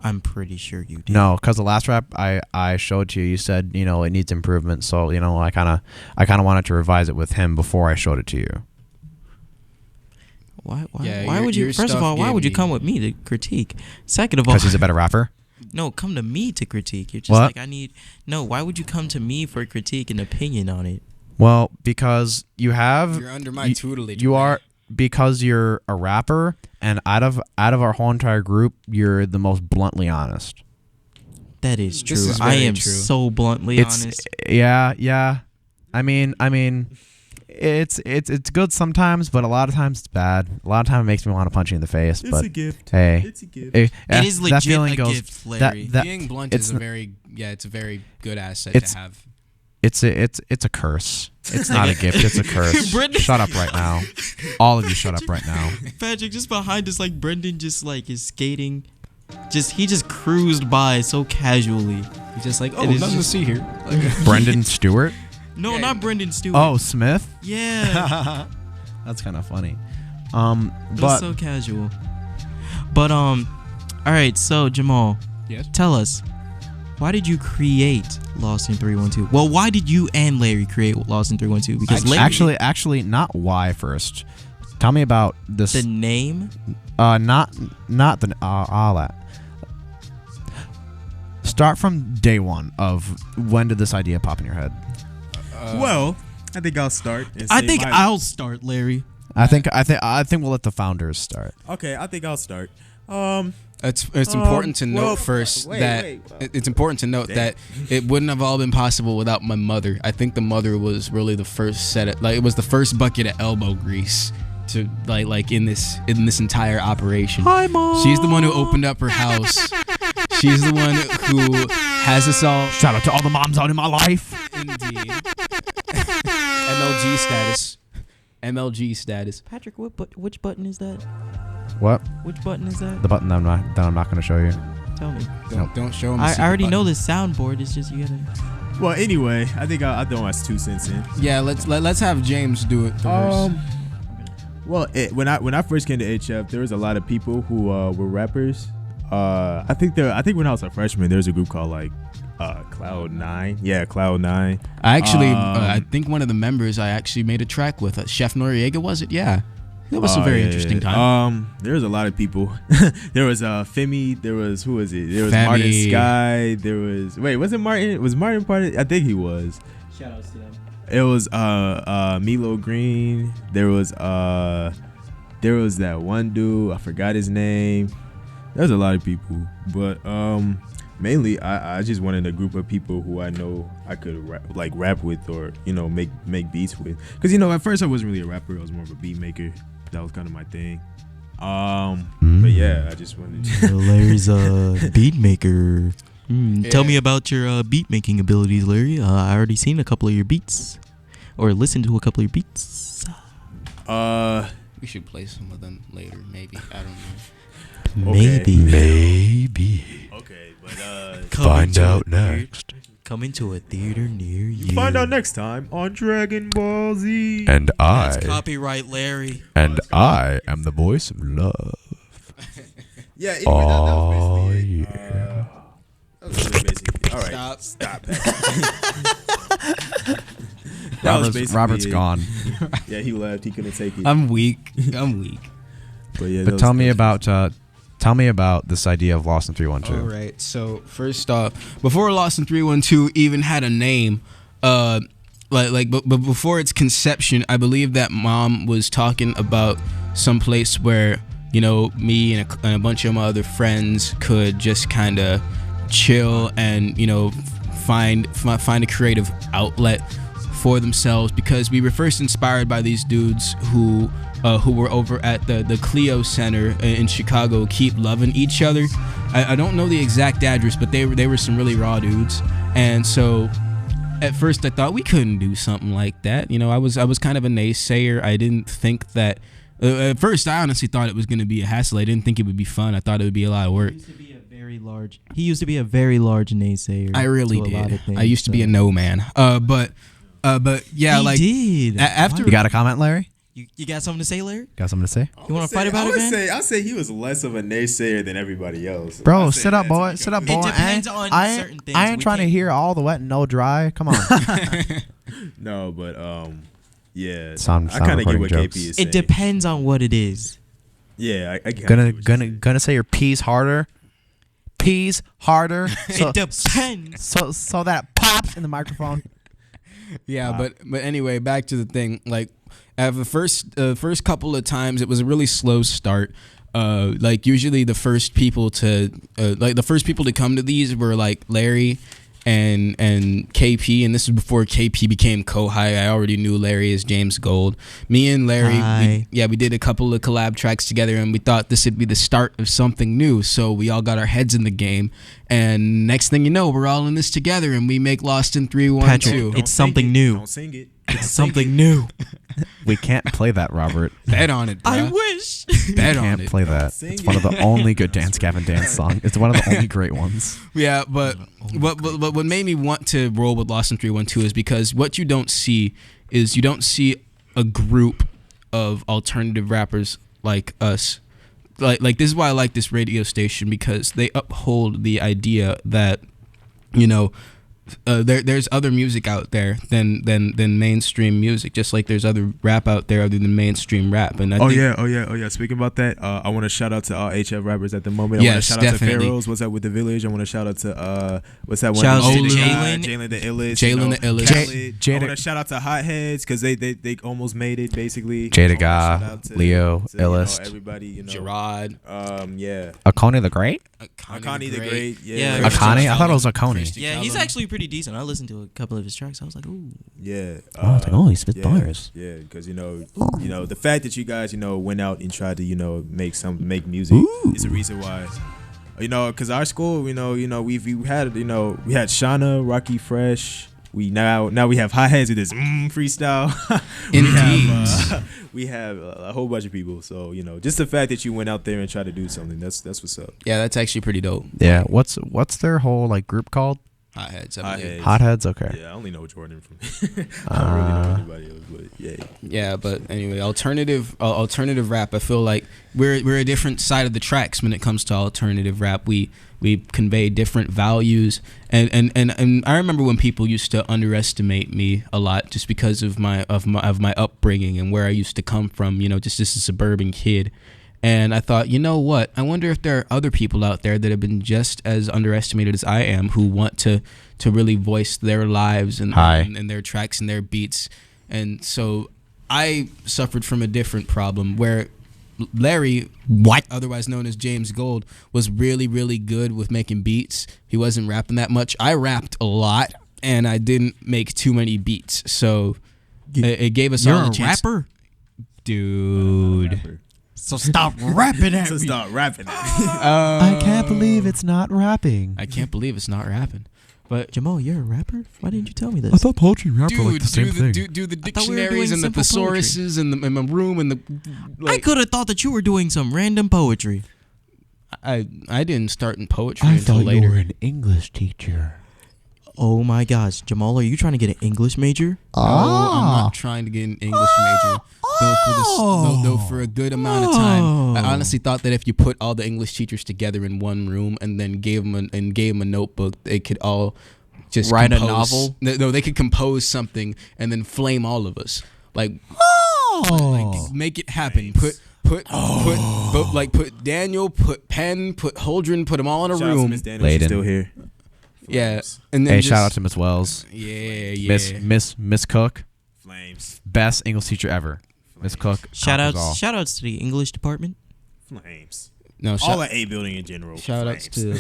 S3: I'm pretty sure you did.
S2: No, because the last rap I showed to you, you said it needs improvement. So I kind of wanted to revise it with him before I showed it to you.
S3: Why would you? First of all, why would you come with me to critique? Second of all,
S2: because he's a better rapper.
S3: No, come to me to critique. You're just
S2: what?
S3: Why would you come to me for a critique and opinion on it?
S2: Well, because you're
S4: under my tutelage.
S2: You are, because you're a rapper, and out of our whole entire group, you're the most bluntly honest.
S3: That is true. I am so bluntly honest.
S2: Yeah. I mean, it's good sometimes, but a lot of times it's bad. A lot of times it makes me want to punch you in the face.
S6: It's
S2: but
S6: a gift.
S2: Hey,
S6: it's a gift.
S3: It is legit a gift, Larry.
S4: Being blunt is a very good asset to have.
S2: It's a curse. It's not a gift. It's a curse. Shut up right now. All of you, shut up right now.
S3: Patrick, just behind us, like Brendan, just like is skating. He just cruised by so casually. He's just like,
S4: nothing to see here.
S2: Brendan Stewart.
S3: No, not Brendan Stewart.
S2: Oh, Smith?
S3: Yeah.
S2: That's kind of funny.
S3: But so casual. But all right, so Jamal,
S4: yes,
S3: tell us, why did you create Lost in 312? Well, why did you and Larry create Lost in 312? Because Larry,
S2: actually, not why first. Tell me about this.
S3: The name?
S2: Not the all that. Start from day one of when did this idea pop in your head?
S6: Well, I think I'll start.
S3: I'll start, Larry.
S2: I think we'll let the founders start.
S6: Okay, I think I'll start.
S4: It's important to note first that it's important to note that it wouldn't have all been possible without my mother. I think the mother was really the first it was the first bucket of elbow grease to like in this entire operation.
S3: Hi, Mom.
S4: She's the one who opened up her house. She's the one who has us all.
S2: Shout out to all the moms out in my life.
S4: Indeed. MLG status.
S3: Patrick, which button is that?
S2: What?
S3: Which button is that?
S2: The button that I'm not going to show you.
S3: Tell me.
S4: Don't show him.
S3: I already know the soundboard. It's just you gotta.
S6: Well, anyway, I think I'll throw my 2 cents in.
S4: Yeah, let's have James do it first.
S6: Well, when I first came to HF, there was a lot of people who were rappers. I think when I was a freshman, there was a group called Cloud9. Yeah, Cloud9.
S4: I actually, I think one of the members I actually made a track with, Chef Noriega, was it? Yeah. It was a very interesting time.
S6: There was a lot of people. There was Femi. There was, who was it? There was
S4: Femi.
S6: Martin Sky. There was, was it Martin? Was Martin part of it? I think he was.
S3: Shout outs to them.
S6: It was Milo Green. There was that one dude. I forgot his name. There's a lot of people, but mainly I just wanted a group of people who I know I could rap with, or make beats with. Because at first I wasn't really a rapper. I was more of a beat maker. That was kind of my thing. But yeah, I just wanted to.
S3: Larry's a beat maker. Tell me about your beat making abilities, Larry. I already seen a couple of your beats, or listened to a couple of your beats.
S4: We should play some of them later, maybe. I don't know.
S3: Okay.
S2: Maybe.
S6: Okay, but
S2: find out next.
S3: Coming to a theater near you.
S6: Find out next time on Dragon Ball Z.
S2: And
S3: That's copyright Larry.
S2: And I am the voice of love.
S6: Yeah. Anyway, that was basically it.
S2: Yeah.
S6: That was really basically. All right. Stop.
S2: Robert's gone.
S6: Yeah, he left. He couldn't take it.
S4: I'm weak.
S6: But yeah.
S2: But tell me about Tell me about this idea of Lost in 312.
S4: All right. So first off, before Lost in 312 even had a name, but before its conception, I believe that Mom was talking about some place where, you know, me and a bunch of my other friends could just kind of chill and, you know, find a creative outlet for themselves, because we were first inspired by these dudes who were over at the Clio Center in Chicago, Keep Loving Each Other. I don't know the exact address, but they were some really raw dudes. And so at first I thought we couldn't do something like that. You know, I was kind of a naysayer. I didn't think that at first I honestly thought it was going to be a hassle. I didn't think it would be fun. I thought it would be a lot of work.
S3: He used to be a very large naysayer.
S4: I really did. I used to be a no man. But yeah,
S3: he did.
S4: After
S2: You got a comment, Larry?
S3: You got something to say, Larry?
S2: Got something to say?
S3: You want to fight about it, man?
S16: I'll say he was less of a naysayer than everybody else.
S2: Bro, sit up, boy. Sit up, boy.
S3: It depends on certain things.
S2: I ain't trying to hear all the wet and no dry. Come on.
S16: No, but yeah.
S2: Sound
S16: I kind of get what
S2: jokes.
S16: KP is saying.
S3: It depends on what it is.
S16: Yeah, I
S2: gonna say your P's harder. P's harder.
S3: It depends.
S2: So that pops in the microphone.
S4: Yeah, but anyway, back to the thing. Like, at the first couple of times, it was a really slow start. Like usually the first people to come to these were like Larry and KP, and this is before KP became Kouhai. I already knew Larry as James Gold. Me and Larry, we did a couple of collab tracks together, and we thought this would be the start of something new. So we all got our heads in the game, and next thing you know, we're all in this together, and we make Lost in 312.
S3: Patrick, it's something new.
S16: Don't sing it.
S3: It's something new.
S2: We can't play that, Robert.
S4: Bet on it, bro.
S3: I wish.
S4: Bet on it.
S2: Can't play that. It's one of the only good Dance Gavin Dance songs. It's one of the only great ones.
S4: Yeah, but what made me want to roll with Lost in 312 is because what you don't see is a group of alternative rappers like us. Like this is why I like this radio station, because they uphold the idea that, you know, there's other music out there than mainstream music, just like there's other rap out there other than mainstream rap. And I think,
S16: Speaking about that, I want to shout out to all HF rappers at the moment. I want to shout out to Pharaohs. What's up with the Village? I want to shout out to what's that one?
S3: Shout out to
S16: Jalen the Illest.
S4: Jalen the Illest.
S16: I want to shout out to Hotheads because they almost made it basically.
S2: Jada, Leo, Illest,
S16: everybody, you know.
S4: Gerard.
S16: Yeah.
S2: Akoni the Great.
S16: Akoni the Great.
S3: Yeah.
S2: Akoni. I thought it was Akoni.
S3: Yeah, he's actually pretty decent. I listened to a couple of his tracks. I was like, ooh.
S16: Yeah.
S2: I was like, oh, he spit bars.
S16: Yeah, because you know the fact that you guys went out and tried to make music is the reason why. Because our school, we had Shauna, Rocky Fresh. We now we have Hotheads with this freestyle.
S4: Indeed.
S16: We have a whole bunch of people. So just the fact that you went out there and tried to do something, that's what's up.
S4: Yeah, that's actually pretty dope.
S2: Yeah. What's their whole group called?
S4: Hotheads.
S2: Hotheads. Okay.
S16: Yeah, I only know Jordan from. I don't really know anybody else, but yeah.
S4: Yeah, but anyway, alternative rap. I feel like we're a different side of the tracks when it comes to alternative rap. We convey different values, and I remember when people used to underestimate me a lot just because of my upbringing and where I used to come from. Just as a suburban kid. And I thought, you know what? I wonder if there are other people out there that have been just as underestimated as I am, who want to really voice their lives and their tracks and their beats. And so I suffered from a different problem where Larry, otherwise known as James Gold, was really, really good with making beats. He wasn't rapping that much. I rapped a lot, and I didn't make too many beats. So it gave us all a chance.
S3: You're a rapper?
S4: Dude.
S3: So stop rapping at me.
S16: Stop rapping at me.
S2: I can't believe it's not rapping.
S4: I can't believe it's not rapping. But
S3: Jamal, you're a rapper? Why didn't you tell me this?
S2: I thought poetry and rap were like the same thing.
S4: Do the dictionaries and the thesauruses in my room and the.
S3: I could have thought that you were doing some random poetry.
S4: I didn't start in poetry until later.
S2: I thought you were an English teacher.
S3: Oh my gosh, Jamal, are you trying to get an English major?
S4: No, I'm not trying to get an English major. Though for a good amount of time, I honestly thought that if you put all the English teachers together in one room and then gave them a notebook, they could all just
S3: write
S4: compose,
S3: a novel.
S4: No, they could compose something and then flame all of us. Like make it happen. put Daniel, put Penn, put Holdren, put them all in a
S16: Shout out to
S4: room.
S16: Miss Daniel, she's still here.
S4: Yeah, and then
S2: Hey,
S4: just,
S2: shout out to Miss Wells.
S4: Yeah.
S2: Miss Cook.
S16: Flames.
S2: Best English teacher ever. Miss Cook.
S3: Shout
S2: conquers all.
S3: outs to the English department.
S16: Flames.
S4: No,
S16: all the A building in general.
S4: Shout outs to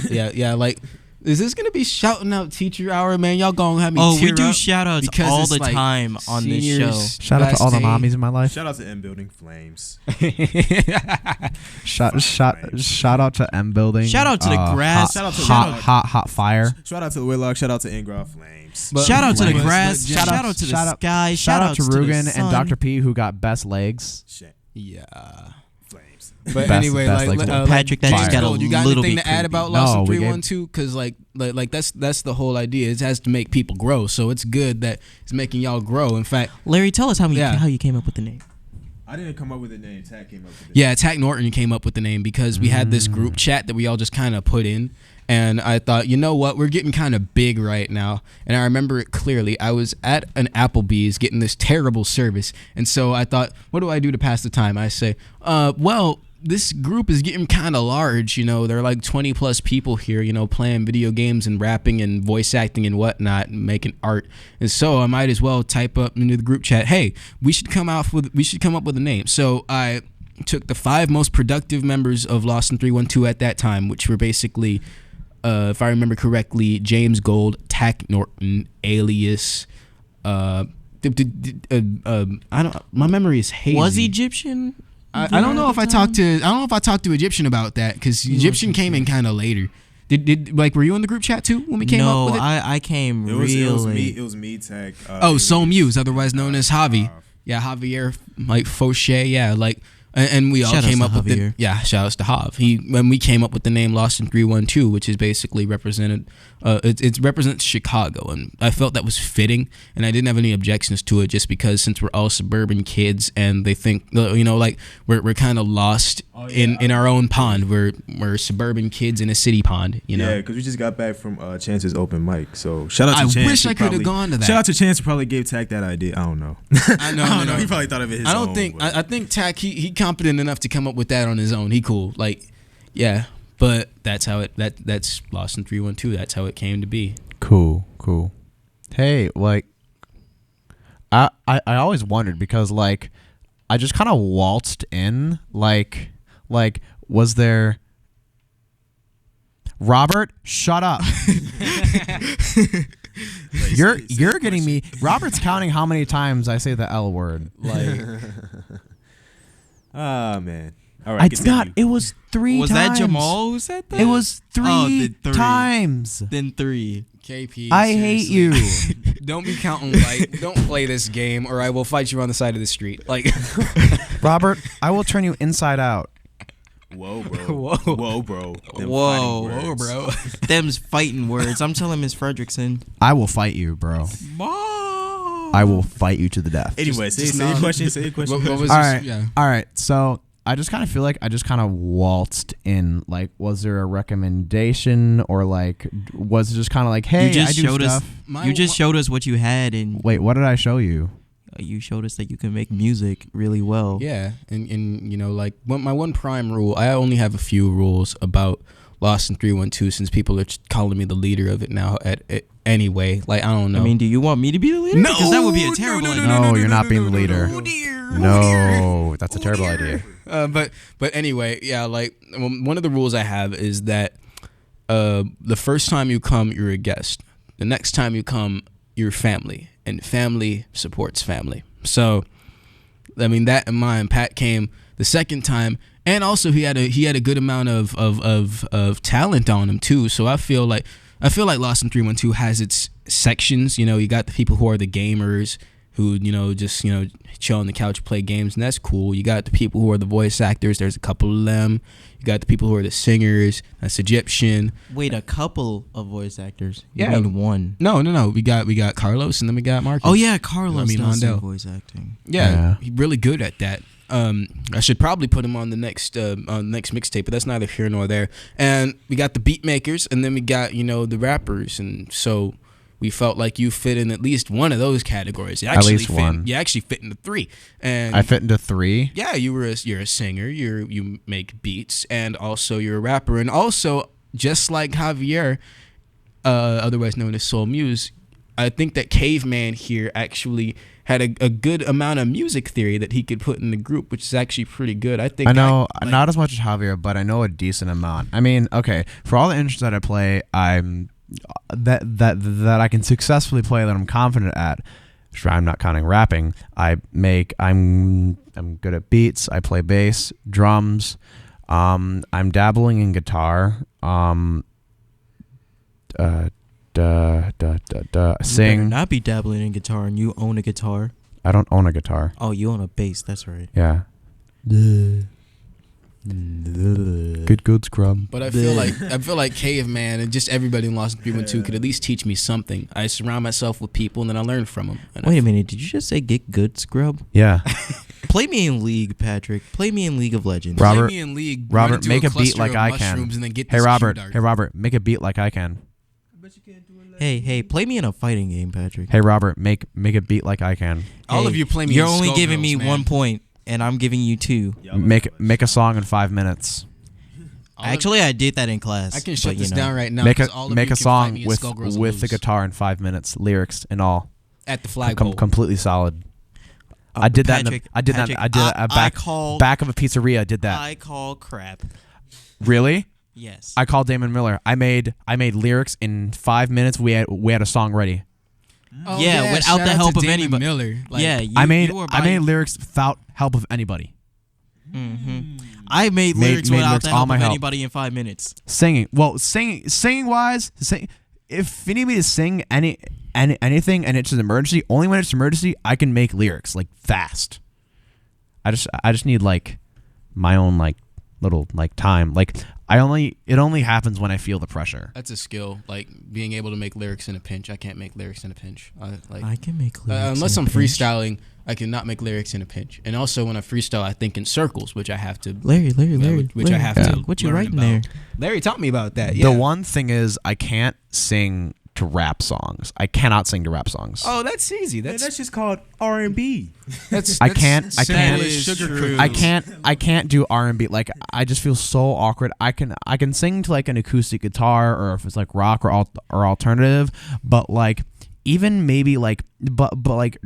S4: like. Is this gonna be shouting out teacher hour, man? Y'all gonna have me
S3: we
S4: tear
S3: do
S4: up
S3: shout outs
S4: because
S3: all
S4: it's
S3: the
S4: like
S3: time on this show.
S2: Shout out to all the mommies in my life.
S16: Shout out to M building. Flames.
S2: Shout out to M building.
S3: Shout out to the grass.
S2: Hot fire.
S16: Shout out to the Whitlock. Shout out to Ingra. Flames.
S3: Shout out to the grass. Shout out to the sky.
S2: Shout out to Rugen and
S3: sun.
S2: Dr. P who got best legs.
S4: Yeah.
S16: Flames.
S4: But anyway,
S3: Patrick, that just got a
S4: you got
S3: little
S4: anything
S3: bit
S4: to add
S3: creepy.
S4: about
S2: No,
S4: Lost in
S2: we
S4: 312? Because like that's the whole idea. It has to make people grow. So it's good that it's making y'all grow. In fact,
S3: Larry, tell us how you came up with the name.
S16: I didn't come up with the name. Tack came up with it.
S4: Yeah, Tack Norton came up with the name because we had this group chat that we all just kind of put in. And I thought, you know what? We're getting kind of big right now. And I remember it clearly. I was at an Applebee's getting this terrible service. And so I thought, what do I do to pass the time? I say, well, this group is getting kind of large. You know, there are like 20 plus people here, you know, playing video games and rapping and voice acting and whatnot and making art. And so I might as well type up into the group chat, hey, we should come up with a name. So I took the 5 most productive members of Lost in 312 at that time, which were basically, if I remember correctly, James Gold, Tack Norton, Alias, my memory is hazy.
S3: Was Egyptian?
S4: I don't know if I talked to Egyptian about that because Egyptian came in kind of later. Did were you in the group chat too when we came up with it?
S3: No, I came
S16: It was me, Tack.
S4: Soul Muse, otherwise known as Javi. Yeah, Javier, like Fauché. Yeah, like. And we all came up with it. Yeah, shout outs to Hav. When we came up with the name Lost in 312, which is basically represented, it represents Chicago, and I felt that was fitting, and I didn't have any objections to it, just because since we're all suburban kids, and they think, you know, like we're kind of lost in our own pond. We're suburban kids in a city pond, you know.
S16: Yeah, because we just got back from Chance's open mic, so shout out to Chance.
S4: I wish I could have gone to that.
S16: Shout out to Chance who probably gave Tack that idea. I don't know.
S4: I don't know.
S16: He probably thought of it his own.
S4: I think Tack he competent enough to come up with that on his own. He cool. Like, yeah. But that's how that's Lost in 312. That's how it came to be.
S2: Cool. Hey, like I always wondered because like I just kind of waltzed in like was there Robert, shut up. You're getting me. Robert's counting how many times I say the L word. Like
S16: ah, man. All right,
S2: it's not. It was 3
S3: was
S2: times.
S3: Was that Jamal who said that?
S2: It was 3 times.
S3: Then 3.
S4: KP,
S2: I hate you.
S4: Don't be counting like. Don't play this game, or I will fight you on the side of the street. Like,
S2: Robert, I will turn you inside out.
S16: Whoa, bro. Whoa, bro.
S3: Whoa, bro. Them's fighting words. I'm telling Miss Fredrickson.
S2: I will fight you, bro. I will fight you to the death.
S16: Anyway, say your question. Say your question.
S2: All right. So I just kind of feel like I just kind of waltzed in. Like, was there a recommendation or like was it just kind of like, hey, I do stuff?
S3: You just showed us what you had, and
S2: wait, what did I show you?
S3: You showed us that you can make music really well.
S4: Yeah, and you know, like my one prime rule. I only have a few rules about Lost in 312 since people are calling me the leader of it now. Anyway, like I don't know.
S3: I mean, do you want me to be the leader?
S4: No,
S3: because that would be a terrible idea.
S2: No, you're not being the leader. No, that's a terrible idea.
S4: But anyway, yeah, like one of the rules I have is that the first time you come, you're a guest. The next time you come, you're family, and family supports family. So, I mean, that in mind, Pat came the second time, and also he had a good amount of talent on him too. So I feel like Lost in 312 has its sections. You know, you got the people who are the gamers who, you know, just, you know, chill on the couch, play games, and that's cool. You got the people who are the voice actors. There's a couple of them. You got the people who are the singers. That's Egyptian.
S3: Wait, a couple of voice actors? You
S4: Yeah.
S3: mean one?
S4: No. We got Carlos, and then we got Marcus.
S3: Oh yeah, Carlos does
S4: Mondale.
S3: voice acting.
S4: Yeah, he's really good at that. I should probably put him on the next mixtape, but that's neither here nor there. And we got the beat makers, and then we got, you know, the rappers, and so we felt like you fit in at least one of those categories.
S2: At least one.
S4: You actually fit into 3. And
S2: I fit into 3.
S4: Yeah, you're a singer. You make beats, and also you're a rapper, and also just like Javier, otherwise known as Soul Muse, I think that Caveman here actually had a good amount of music theory that he could put in the group, which is actually pretty good. I think
S2: I know not as much as Javier, but I know a decent amount. I mean, okay, for all the instruments that I play, I'm that I can successfully play, that I'm confident at. Sure, I'm not counting rapping. I'm good at beats. I play bass, drums. I'm dabbling in guitar. Sing.
S3: You better not be dabbling in guitar, and you own a guitar.
S2: I don't own a guitar.
S3: Oh, you own a bass. That's right.
S2: Yeah. Good scrub.
S4: But I feel like Caveman and just everybody in Lost 312 could at least teach me something. I surround myself with people, and then I learn from them.
S3: Wait a minute, did you just say get good scrub?
S2: Yeah.
S3: Play me in League, Patrick. Play me in League of Legends.
S2: Robert,
S4: Play me in League.
S2: Robert, make a beat like I can.
S4: And then get
S2: Hey
S4: this
S2: Robert,
S4: Q-dart.
S2: hey Robert, make a beat like I can.
S3: Hey, play me in a fighting game, Patrick.
S2: Hey Robert, make a beat like I can.
S4: All of you play me.
S3: You're
S4: in
S3: only
S4: Skull
S3: giving
S4: Girls,
S3: me
S4: man.
S3: 1 point, and I'm giving you 2.
S2: Make a song in 5 minutes.
S3: Actually, I did that in class.
S4: I can shut
S3: but,
S4: this down right now.
S2: Make
S4: 'cause all of
S2: a
S4: you can fight
S2: song
S4: me in
S2: with
S4: Skull Girls
S2: the
S4: Lose.
S2: guitar in 5 minutes, lyrics and all.
S4: At the flagpole.
S2: Completely solid. I did that. Back of a pizzeria. I did that.
S3: I call crap.
S2: Really?
S3: Yes.
S2: I called Damon Miller. I made lyrics in 5 minutes. We had a song ready.
S4: Oh,
S3: yeah, without
S4: shout
S3: the
S4: out
S3: help
S4: to
S3: of
S4: Damon
S3: anybody.
S4: Miller. Like,
S3: Yeah,
S2: I made lyrics without help of anybody.
S3: I made lyrics without
S2: lyrics,
S3: the
S2: all
S3: help
S2: my
S3: of
S2: help.
S3: anybody in 5 minutes.
S2: Singing wise, if you need me to sing anything and it's an emergency, only when it's an emergency I can make lyrics like fast. I just need like my own like little like time. Like it only happens when I feel the pressure.
S4: That's a skill, like being able to make lyrics in a pinch. I can't make lyrics in a pinch.
S3: I can make lyrics
S4: unless
S3: in
S4: I'm
S3: a pinch.
S4: freestyling. I cannot make lyrics in a pinch. And also when I freestyle, I think in circles, which I have to.
S3: Larry,
S4: which I have to.
S3: What you
S4: learn
S3: writing
S4: about.
S3: there?
S4: Larry taught me about that. Yeah.
S2: The one thing is I can't sing to rap songs. I cannot sing to rap songs.
S4: Oh, that's easy.
S16: That's just called R&B.
S2: I can't do R&B. Like I just feel so awkward. I can sing to like an acoustic guitar or if it's like rock or alternative, but like even maybe like but like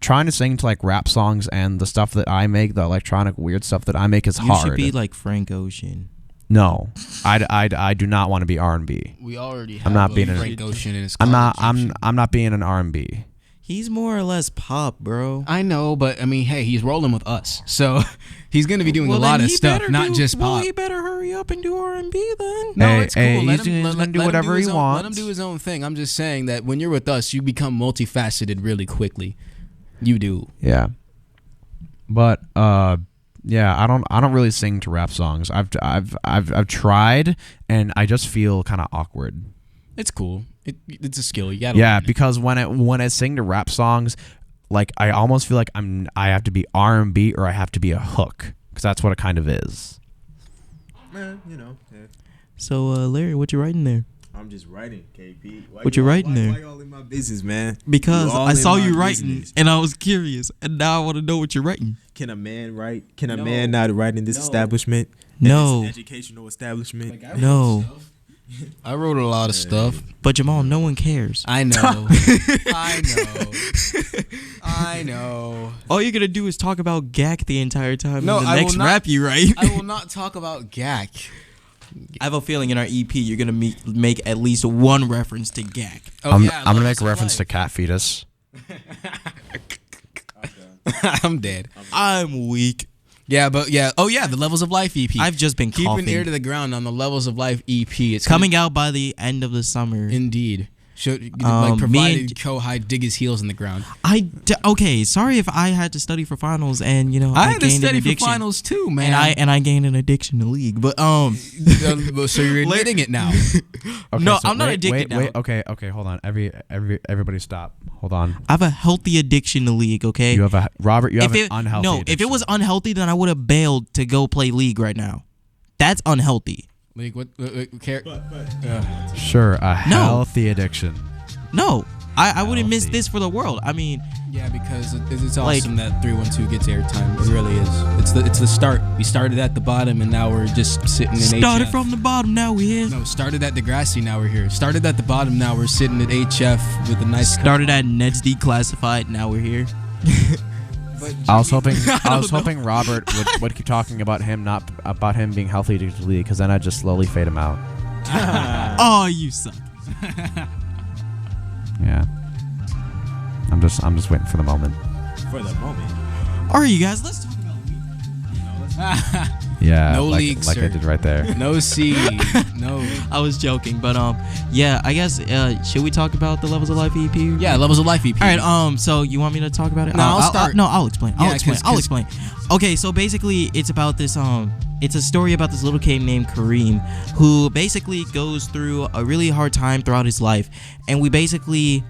S2: trying to sing to like rap songs and the stuff that I make, the electronic weird stuff that I make is hard.
S3: You should be like Frank Ocean.
S2: No, I do not want to be R&B.
S4: We already have
S2: I'm not being
S4: Frank Ocean in his
S2: I'm not being an R&B.
S3: He's more or less pop, bro.
S4: I know, but I mean, hey, he's rolling with us, so he's gonna be doing a lot of stuff, not just pop.
S3: Well, he better hurry up and do R&B then.
S4: No, it's cool.
S2: He's gonna do whatever he wants.
S4: Let him do his own thing. I'm just saying that when you're with us, you become multifaceted really quickly. You do.
S2: Yeah. But yeah, I don't really sing to rap songs. I've tried and I just feel kind of awkward.
S4: It's cool. It's a skill. You gotta learn it.
S2: Because when I sing to rap songs, like I almost feel like I have to be R&B or I have to be a hook because that's what it kind of is.
S16: Man, you know. Yeah.
S3: So Larry, what you writing there?
S16: I'm just writing, KP.
S3: What you writing there?
S16: Why all in my business, man?
S3: Because I saw you writing,
S16: business.
S3: and I was curious, and now I want to know what you're writing.
S16: Can a man write? Can a man not write in this establishment?
S3: No.
S16: In this educational establishment?
S3: No.
S4: I wrote a lot of stuff.
S3: But Jamal, no one cares.
S4: I know. I know.
S3: All you're going to do is talk about GAC the entire time.
S4: No,
S3: in the
S4: I
S3: next
S4: will not,
S3: rap you write.
S4: I will not talk about GAC.
S3: I have a feeling in our EP you're going to make at least one reference to GAC.
S2: I'm going to make a reference to Cat Fetus.
S4: I'm dead.
S3: I'm weak.
S4: Yeah, but yeah. Oh, yeah, the Levels of Life EP.
S3: I've just been
S4: Keep
S3: coughing.
S4: an ear to the ground on the Levels of Life EP. It's
S3: coming out by the end of the summer.
S4: Indeed. Provided Kouhai dig his heels in the ground.
S3: Okay, sorry if I had to study for finals and
S4: I had to
S3: gained
S4: study
S3: an
S4: for
S3: addiction.
S4: finals too, man.
S3: And I gained an addiction to League, but
S4: so you're admitting it now.
S2: Okay,
S3: no,
S2: so
S3: I'm not addicted now.
S2: Okay, hold on. Everybody stop. Hold on.
S3: I have a healthy addiction to League, okay?
S2: You have an unhealthy
S3: No,
S2: addiction.
S3: if it was unhealthy, then I would have bailed to go play League right now. That's unhealthy.
S4: League, what care?
S2: Sure, a healthy addiction.
S3: No, I wouldn't miss this for the world. I mean,
S4: yeah, because it's awesome that 312 gets airtime. It really is. It's the start. We started at the bottom and now we're just sitting in
S3: started
S4: HF.
S3: from the bottom, now we're here.
S4: No, started at Degrassi, now we're here. Started at the bottom, now we're sitting at HF with a nice.
S3: Started at Ned's Declassified, now we're here.
S17: I was hoping Robert would keep talking about him being healthy to lead, because then I'd just slowly fade him out.
S3: Oh, you suck.
S17: Yeah. I'm just waiting for the moment.
S16: For the moment.
S3: All right, you guys, let's talk about league.
S17: Yeah,
S4: no
S17: like
S4: league,
S17: I did right there.
S4: No seed. No.
S3: I was joking, but yeah, I guess should we talk about the Levels of Life EP?
S4: Yeah, Levels of Life EP.
S3: All right, so you want me to talk about it?
S4: No, I'll start.
S3: I'll explain. I'll explain. Okay, so basically it's about this it's a story about this little kid named Kareem who basically goes through a really hard time throughout his life, and we basically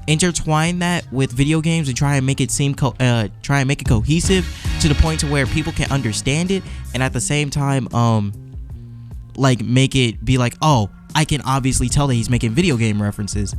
S3: intertwine that with video games and try and make it cohesive to the point to where people can understand it, and at the same time like make it be like, oh, I can obviously tell that he's making video game references.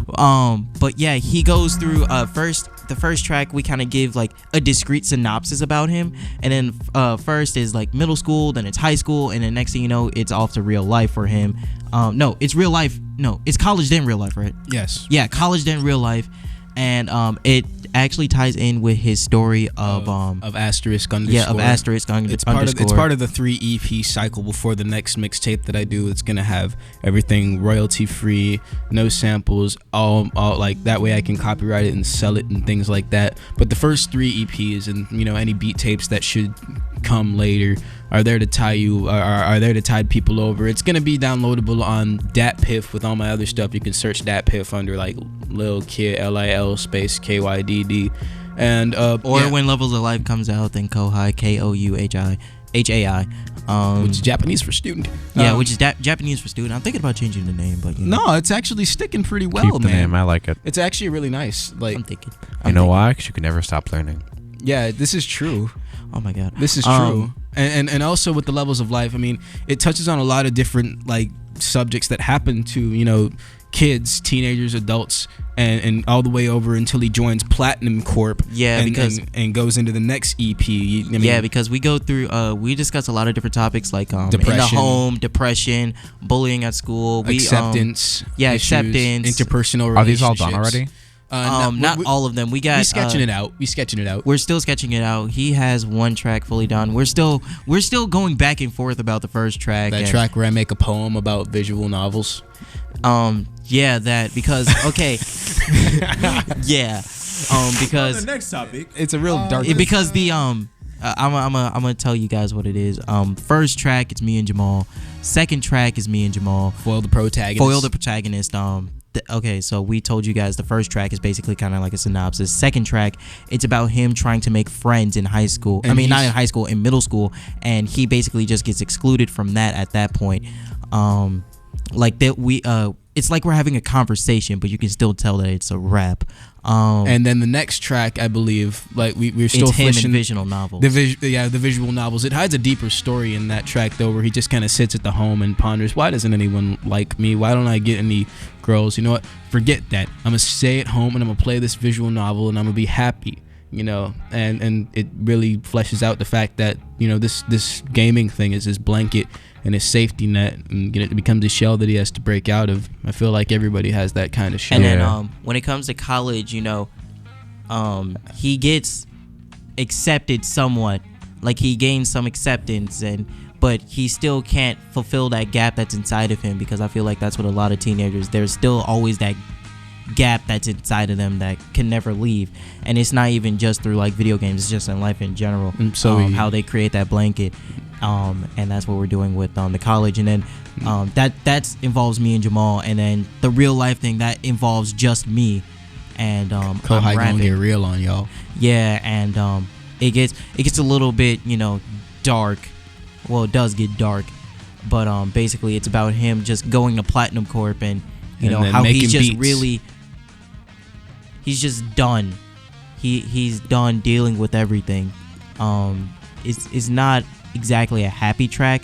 S3: But yeah, he goes through the first track we kind of give like a discrete synopsis about him, and then first is like middle school, then it's high school, and then next thing you know it's off to real life for him. No, it's real life. No, it's college then real life, right?
S4: Yes.
S3: Yeah, college then real life, and it actually ties in with his story of
S4: asterisk underscore.
S3: Yeah, of asterisk underscore.
S4: It's part of the 3 EP cycle before the next mixtape that I do. It's gonna have everything royalty free, no samples, all like that way I can copyright it and sell it and things like that. But the first 3 EPs and any beat tapes that should come later are there to are there to tide people over. It's gonna be downloadable on DatPiff with all my other stuff. You can search DatPiff under like Lil Kydd, LIL space KYDD, and
S3: when Levels of Life comes out, then Kouhai, KOUHAI,
S4: which is Japanese for student.
S3: Yeah, which is Japanese for student. I'm thinking about changing the name, but
S4: no, it's actually sticking pretty well,
S17: Keep the
S4: man.
S17: name. I like it.
S4: It's actually really nice. Like
S3: I'm thinking.
S17: You know why? Because you can never stop learning.
S4: Yeah, this is true.
S3: Oh my god,
S4: this is true. And also with the Levels of Life, I mean, it touches on a lot of different like subjects that happen to kids, teenagers, adults, and all the way over until he joins Platinum Corp.
S3: Yeah,
S4: and goes into the next EP.
S3: Because we go through, we discuss a lot of different topics like depression, in the home, depression, bullying at school,
S4: acceptance,
S3: acceptance,
S4: interpersonal relationships.
S17: Are these all done already?
S3: Not all of them. We
S4: sketching it out. We sketching it out.
S3: We're still sketching it out. He has one track fully done. We're still going back and forth about the first track.
S4: That track where I make a poem about visual novels.
S3: Yeah, that because okay. Yeah. Because
S16: the next topic.
S4: It's a real dark.
S3: Because the I'm gonna tell you guys what it is. First track, it's me and Jamal. Second track is me and Jamal.
S4: Foil the protagonist.
S3: Okay, so we told you guys the first track is basically kind of like a synopsis. Second track, it's about him trying to make friends in high school. I mean, not in high school, in middle school, and he basically just gets excluded from that at that point. Like that it's like we're having a conversation, but you can still tell that it's a rap.
S4: And then the next track, I believe, like we're still
S3: it's him
S4: fleshing
S3: in visual novels.
S4: The visual novels. It hides a deeper story in that track though, where he just kind of sits at the home and ponders, why doesn't anyone like me? Why don't I get any girls? You know what? Forget that. I'm gonna stay at home and I'm gonna play this visual novel and I'm gonna be happy. And it really fleshes out the fact that this gaming thing is his blanket and his safety net, and it becomes a shell that he has to break out of. I feel like everybody has that kind of shell.
S3: And then when it comes to college, he gets accepted somewhat, like he gains some acceptance, but he still can't fulfill that gap that's inside of him, because I feel like that's what a lot of teenagers, there's still always that gap that's inside of them that can never leave. And it's not even just through like video games, it's just in life in general. How they create that blanket. And that's what we're doing with the college, and then that involves me and Jamal, and then the real life thing that involves just me and
S4: Kouhai gonna get real on y'all.
S3: Yeah, and it gets a little bit dark. Well, it does get dark, but basically it's about him just going to Platinum Corp and how he's just really he's just done. He's done dealing with everything. It's not exactly a happy track,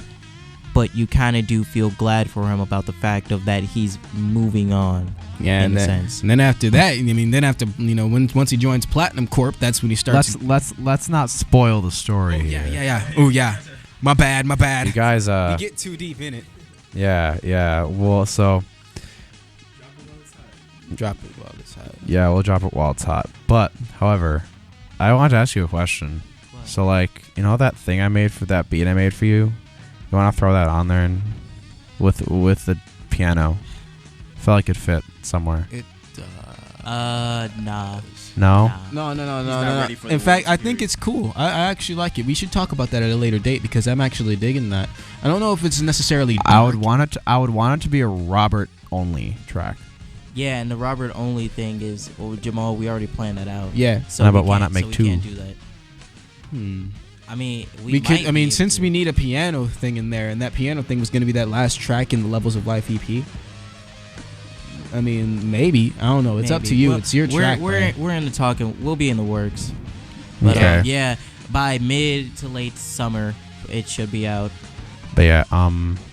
S3: but you kind of do feel glad for him about the fact of that he's moving on.
S4: Yeah,
S3: in
S4: and
S3: a
S4: then,
S3: sense.
S4: and then after that, I mean, then after once he joins Platinum Corp, that's when he starts.
S17: Let's not spoil the story.
S4: Yeah. Oh yeah, my bad.
S17: You guys,
S4: you get too deep in it.
S17: Yeah. Well, so
S4: drop it while it's hot.
S17: Yeah, we'll drop it while it's hot. But, however, I wanted to ask you a question. So, like, you know that thing I made for that beat I made for you? You want to throw that on there and with the piano? I felt like it fit somewhere.
S3: Nah.
S17: No?
S4: No. In fact, I think it's cool. I actually like it. We should talk about that at a later date because I'm actually digging that. I don't know if it's necessarily dark.
S17: I would want it to be a Robert only track.
S3: Yeah, and the Robert only thing is, Jamal, we already planned that out.
S4: Yeah.
S3: So
S17: No, but why not make two?
S3: We can't do that. I mean, we
S4: could.
S3: might be
S4: Since we need a piano thing in there, and that piano thing was going to be that last track in the Levels of Life EP. I mean, maybe. I don't know. It's up to you.
S3: Well,
S4: it's your track.
S3: We're in the talking. We'll be in the works. But
S17: Okay.
S3: yeah, by mid to late summer, it should be out.
S17: But yeah,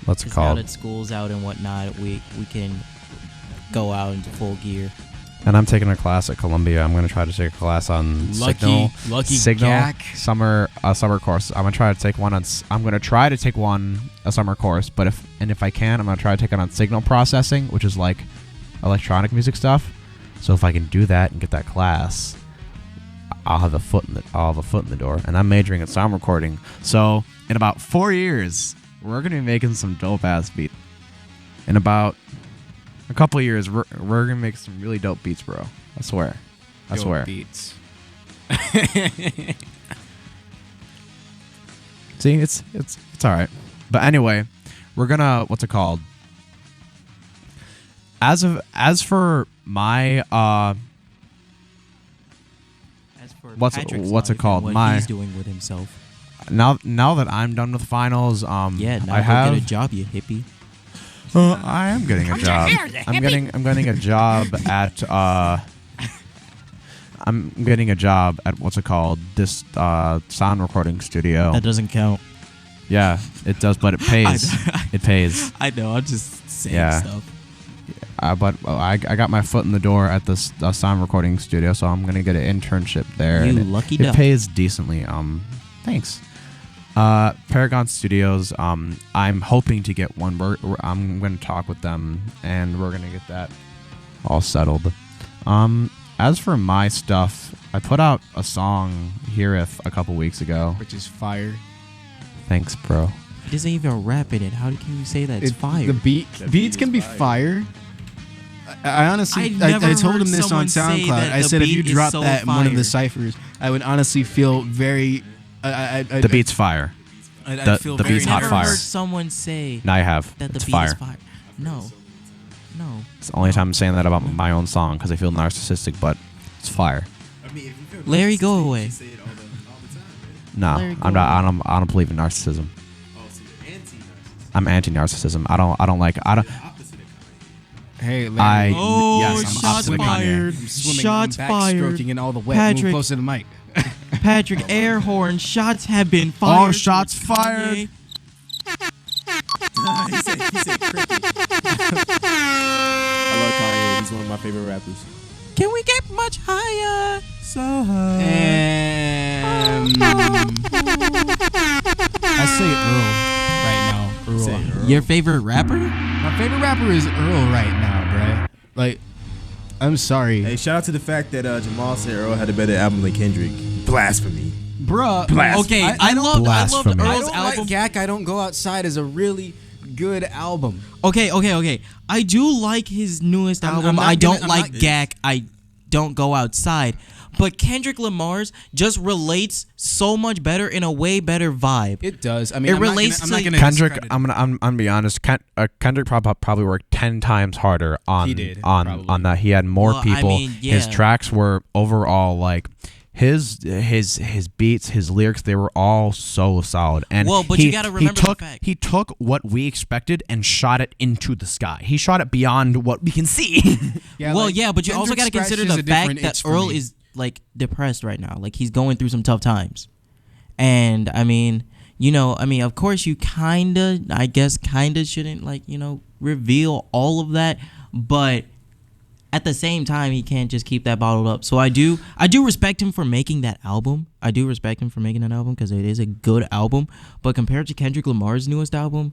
S17: what's it
S3: Now
S17: called?
S3: that school's out and whatnot, we can go out into full gear.
S17: And I'm taking a class at Columbia. I'm going to try to take a class on Signal
S4: Gak.
S17: summer course. I'm going to try to take one on a summer course, but if I can, I'm going to try to take it on signal processing, which is like electronic music stuff. So if I can do that and get that class, I'll have a foot in the door. And I'm majoring in sound recording. So in about 4 years, we're going to be making some dope ass beats. In about a couple of years, we're gonna make some really dope beats, bro. I swear.
S4: Beats.
S17: See, it's all right. But anyway, we're gonna what's it called? As for my what's it called?
S3: What he's doing with himself.
S17: Now that I'm done with finals,
S3: Now
S17: I have
S3: get a job, you hippie.
S17: I am getting a job. I'm getting a job at I'm getting a job at what's it called? This sound recording studio.
S3: That doesn't count.
S17: Yeah, it does, but it pays. It pays.
S3: I know. I'm just saying stuff.
S17: But I got my foot in the door at this sound recording studio, so I'm gonna get an internship there.
S3: You
S17: and
S3: lucky
S17: it
S3: duck.
S17: pays decently. Thanks. Paragon Studios. I'm hoping to get one. I'm going to talk with them, and we're going to get that all settled. As for my stuff, I put out a song Heareth a couple weeks ago,
S4: Which is fire.
S17: Thanks, bro.
S3: It doesn't even rap in it. How can you say that? It's fire.
S4: The beats can be fire. I honestly, I told him this on SoundCloud. I said if you drop that in one of the ciphers, I would honestly feel very.
S17: The beat's fire. The beat's hot fire.
S3: I've heard someone say
S17: No, I have.
S3: that the
S17: It's
S3: beat
S17: fire.
S3: is fire. No.
S17: It's the only time I'm saying that about my own song because I feel narcissistic, but it's fire.
S3: Larry, go away.
S17: No,
S3: Larry,
S17: I'm not. I don't believe in narcissism. I'm anti-narcissism. I don't like.
S4: Hey, Larry.
S17: Yes, I'm
S3: shots
S17: opposite of Kanye.
S3: fired.
S4: I'm swimming,
S3: Shots
S4: I'm
S3: fired.
S4: backstroking in all the wet.
S3: Patrick.
S4: Move close to the mic.
S3: Patrick, air horn. Shots have been fired.
S17: Oh, shots fired.
S16: he said cricket. I love Kanye. He's one of my favorite rappers.
S3: Can we get much higher?
S16: So high.
S4: I say Earl right now. Earl.
S3: Your favorite rapper?
S4: My favorite rapper is Earl right now, bruh. Like, I'm sorry.
S16: Hey, shout out to the fact that Jamal said Earl had a better album than Kendrick. Blasphemy.
S4: Bruh.
S3: Okay, I loved
S4: I
S3: Earl's
S4: don't
S3: album.
S4: like Gak, I Don't Go Outside is a really good album.
S3: Okay. I do like his newest album. I don't like Gak. I Don't Go Outside. But Kendrick Lamar's just relates so much better in a way better vibe.
S4: It does. I mean,
S3: it relates to
S17: Kendrick. I'm gonna be honest. Kendrick probably worked 10 times harder on that. He had more people.
S3: I mean, yeah.
S17: His tracks were overall like his beats, his lyrics. They were all so solid. And
S3: but you gotta remember the fact
S17: he took what we expected and shot it into the sky. He shot it beyond what we can see.
S3: But you also gotta consider the fact that Earl is like depressed right now. Like he's going through some tough times. And I mean, you know, I mean, of course you kinda shouldn't, like, you know, reveal all of that, but at the same time, he can't just keep that bottled up. So I do respect him for making that album. I do respect him for making that album because it is a good album. But compared to Kendrick Lamar's newest album,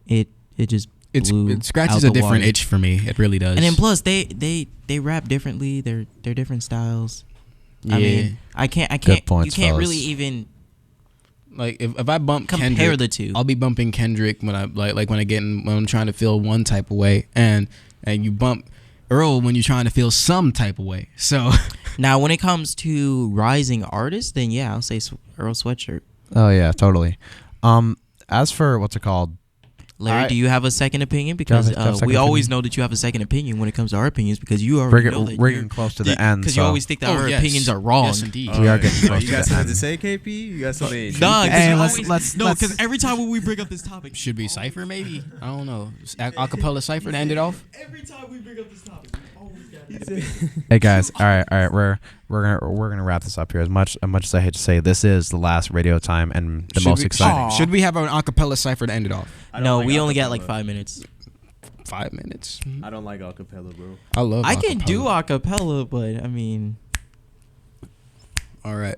S3: it just
S4: it scratches a different itch for me. It really does.
S3: And then plus they rap differently. They're different styles.
S4: Yeah.
S3: I mean, I can't.
S17: Good points,
S3: you can't
S17: fellas.
S3: really even
S4: like if I bump
S3: compare
S4: Kendrick,
S3: the two.
S4: I'll be bumping Kendrick when I like when I'm trying to feel one type of way, and you bump Earl when you're trying to feel some type of way. So
S3: now when it comes to rising artists, then yeah, I'll say Earl Sweatshirt.
S17: Oh yeah, totally. As for what's it called?
S3: Larry, do you have a second opinion? Because we always know that you have a second opinion when it comes to our opinions, because you already know that
S17: we're getting close to the end.
S3: Because you always think that our opinions are wrong.
S4: Yes, indeed.
S17: We are getting close
S16: You
S17: to
S16: got
S17: the
S16: something
S17: end.
S16: to say, KP? You got something?
S3: Nah,
S17: Hey,
S3: because every time when we bring up this topic,
S4: should be Cypher maybe? I don't know. Acapella Cypher to end it off?
S3: every time we bring up this topic, we always got
S17: Hey guys, all right, we're gonna wrap this up here. As much as I hate to say, this is the last radio time and the most exciting.
S4: Should we have an acapella Cypher to end it off?
S3: No, we only got like 5 minutes.
S4: 5 minutes.
S16: I don't like acapella, bro.
S4: I love.
S3: I can do acapella, but I mean,
S4: all right.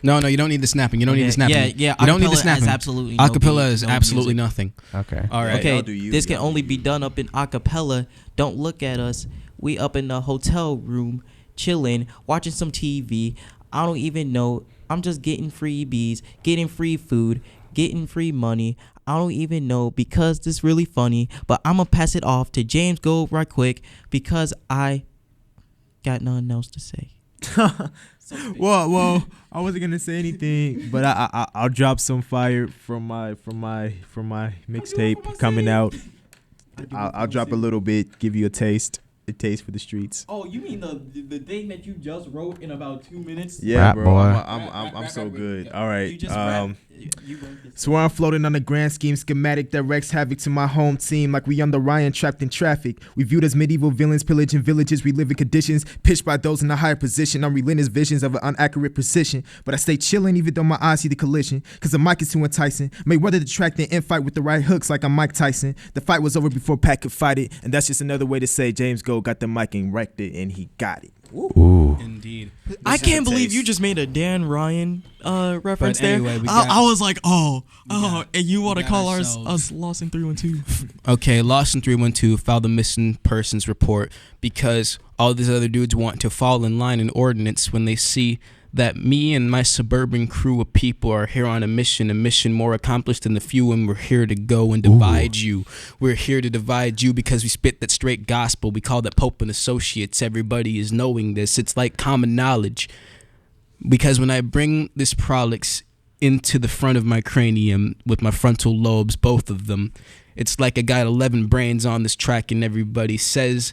S4: No, you don't need the snapping. You don't need the snapping.
S3: Yeah.
S4: You don't need the
S3: acapella
S4: snapping.
S3: has absolutely no
S4: acapella
S3: beat,
S4: is
S3: no
S4: absolutely
S3: music.
S4: nothing.
S17: Okay.
S4: All right.
S3: Okay.
S16: Y'all do you,
S3: This can
S16: y'all
S3: only
S16: do
S3: be done up in acapella. Don't look at us. We up in the hotel room, chilling, watching some TV. I don't even know. I'm just getting freebies, getting free food, getting free money. I don't even know because this really funny, but I'm going to pass it off to James Gold right quick because I got nothing else to say.
S16: Well, I wasn't gonna say anything, but I'll drop some fire from my mixtape coming out. I'll drop a little bit, give you a taste for the streets.
S3: Oh, you mean the thing that you just wrote in about 2 minutes?
S16: Yeah,
S17: Rap,
S16: bro.
S17: boy.
S16: I'm so good. All right. So I'm floating on the grand scheme schematic that wreaks havoc to my home team like we on the Ryan trapped in traffic. We viewed as medieval villains pillaging villages. We live in conditions pitched by those in a higher position on relentless visions of an inaccurate precision. But I stay chilling even though my eyes see the collision because the mic is too enticing. May weather the track then fight with the right hooks like I'm Mike Tyson. The fight was over before Pat could fight it, and that's just another way to say James Gold got the mic and wrecked it, and he got it.
S17: Ooh.
S4: Indeed.
S3: I can't believe you just made a Dan Ryan reference
S4: But anyway,
S3: there.
S4: got-
S3: I was like, and you want to
S4: got
S3: call
S4: ourselves-
S3: us Lost in 312?
S4: Okay, Lost in 312 filed a missing persons report because all these other dudes want to fall in line in ordinance when they see that me and my suburban crew of people are here on a mission more accomplished than the few, and we're here to go and divide you. We're here to divide you because we spit that straight gospel. We call that Pope and Associates. Everybody is knowing this. It's like common knowledge. Because when I bring this prolix into the front of my cranium with my frontal lobes, both of them, it's like I got 11 brains on this track, and everybody says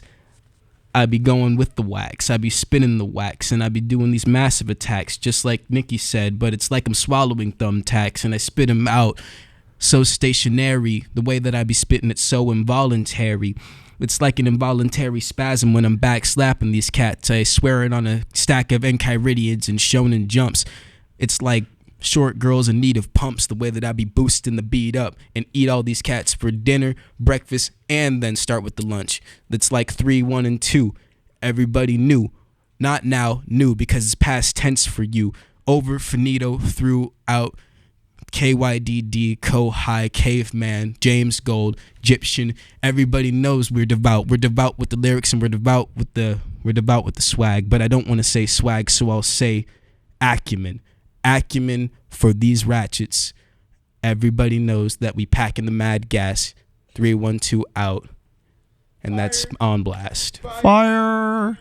S4: I be going with the wax. I be spinning the wax, and I be doing these massive attacks, just like Nikki said, but it's like I'm swallowing thumbtacks, and I spit them out so stationary. The way that I be spitting it so involuntary. It's like an involuntary spasm when I'm back slapping these cats. I swear it on a stack of enchiridions and shonen jumps. It's like short girls in need of pumps, the way that I be boosting the beat up and eat all these cats for dinner, breakfast, and then start with the lunch. That's like 3, 1, and 2. Everybody knew. Not now, new, because it's past tense for you. Over, finito, throughout. KYDD, Kouhai, Caveman, James Gold, Egyptian. Everybody knows we're devout. We're devout with the lyrics, and we're devout with the swag. But I don't want to say swag, so I'll say acumen. Acumen for these ratchets. Everybody knows that we packing the mad gas. 3, 1, 2 out, and that's on blast.
S17: Fire!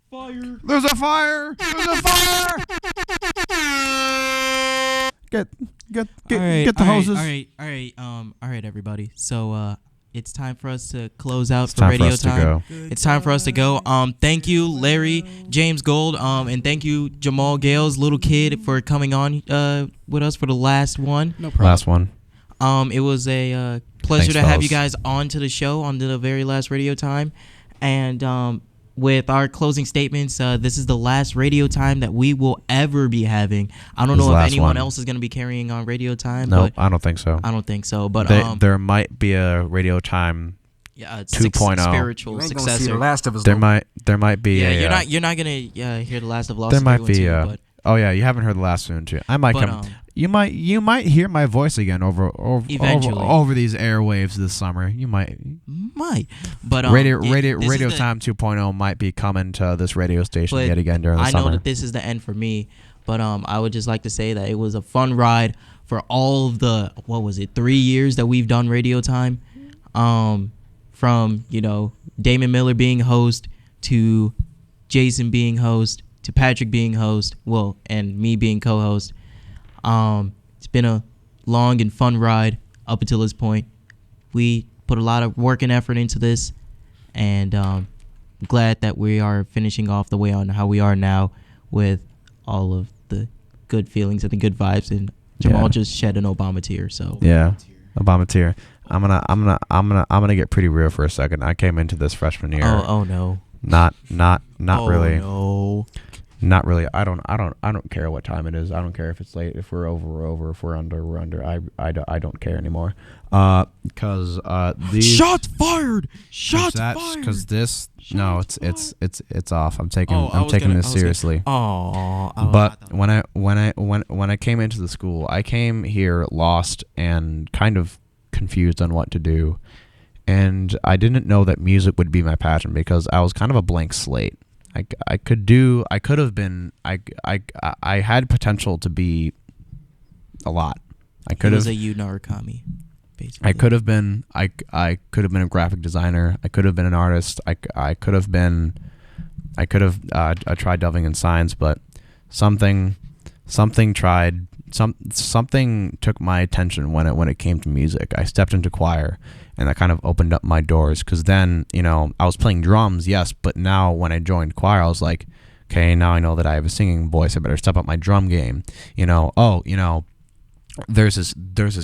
S3: Fire!
S17: There's a fire! There's a fire! Get the hoses.
S3: All right, everybody. So it's time for us to close out for
S17: time for
S3: radio
S17: us to
S3: time.
S17: go.
S3: It's time for us to go. Thank you, Larry, James Gold, and thank you, Jamal Gales, Lil Kydd, for coming on with us for the last one.
S4: No problem.
S17: Last one.
S3: It was a pleasure
S17: Thanks,
S3: to have you
S17: fellas.
S3: guys on to the show, on to the very last radio time, and with our closing statements, this is the last radio time that we will ever be having. I don't know if anyone else is going to be carrying on radio time.
S17: No, I don't think so.
S3: I don't think so. But
S17: there might be a radio time.
S3: Yeah,
S17: 2.0
S3: spiritual successor.
S18: See the last of us.
S17: There might be.
S3: Yeah, you're not gonna hear the last of Lost.
S17: There might be.
S3: But
S17: oh yeah, you haven't heard the last one too. I might come. You might hear my voice again over these airwaves this summer. You might.
S3: But
S17: radio time 2.0 might be coming to this radio station yet again during the summer.
S3: I know that this is the end for me, but I would just like to say that it was a fun ride for all of the 3 years that we've done radio time. From Damon Miller being host to Jason being host to Patrick being host, and me being co-host. It's been a long and fun ride up until this point. We put a lot of work and effort into this, and I'm glad that we are finishing off the way on how we are now with all of the good feelings and the good vibes. And Jamal just shed an Obama tear. So
S17: yeah, Obama tear. I'm gonna get pretty real for a second. I came into this freshman year.
S3: Oh no.
S17: Not really.
S3: No.
S17: Not really. I don't care what time it is. I don't care if it's late. If we're over, we're over. If we're under, we're under. I don't care anymore. Because these
S3: shots fired. Shots fired.
S17: Because this it's off. I'm taking this seriously. But when I came into the school, I came here lost and kind of confused on what to do, and I didn't know that music would be my passion because I was kind of a blank slate. I had potential to be a lot. I could have.
S3: It was a Yu Narukami, basically.
S17: I could have been a graphic designer. I could have been an artist. I could have tried delving in science, but something took my attention when it came to music. I stepped into choir, and that kind of opened up my doors, because then, I was playing drums, yes, but now when I joined choir, I was like, okay, now I know that I have a singing voice. I better step up my drum game. There's this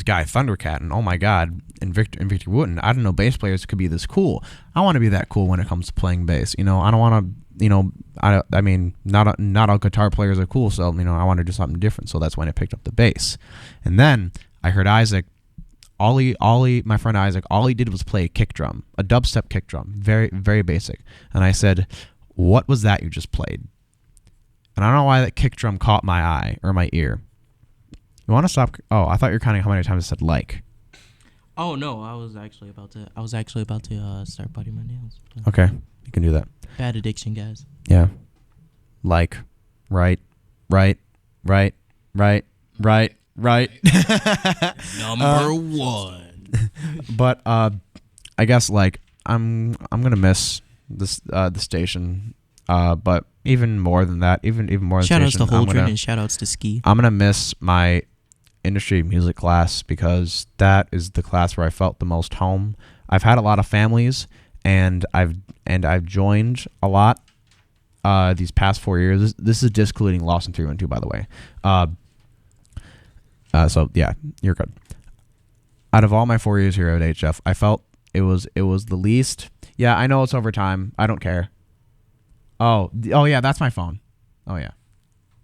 S17: guy Thundercat, and oh my God, and Victor Wooten. I didn't know bass players could be this cool. I want to be that cool when it comes to playing bass. I don't want to. Not all guitar players are cool, so I want to do something different. So that's when I picked up the bass, and then I heard Isaac, Ollie, my friend Isaac. All he did was play a kick drum, a dubstep kick drum, very very basic. And I said, "What was that you just played?" And I don't know why that kick drum caught my eye or my ear. You want to stop? Oh, I thought you were counting how many times I said like.
S3: Oh no, I was actually about to start biting my nails.
S17: Okay, you can do that.
S3: Bad addiction, guys.
S17: Yeah. Like, right.
S3: Number one.
S17: But I guess I'm gonna miss this the station. But even more than that, even more than
S3: shout outs
S17: station,
S3: to Holdren and shout outs to Ski.
S17: I'm gonna miss my industry music class, because that is the class where I felt the most home. I've had a lot of families, and I've joined a lot these past 4 years. This is discluding Lost in 312, by the way. So yeah, you're good. Out of all my 4 years here at HF, I felt it was the least. Yeah, I know it's overtime. I don't care. Oh yeah, that's my phone. Oh yeah,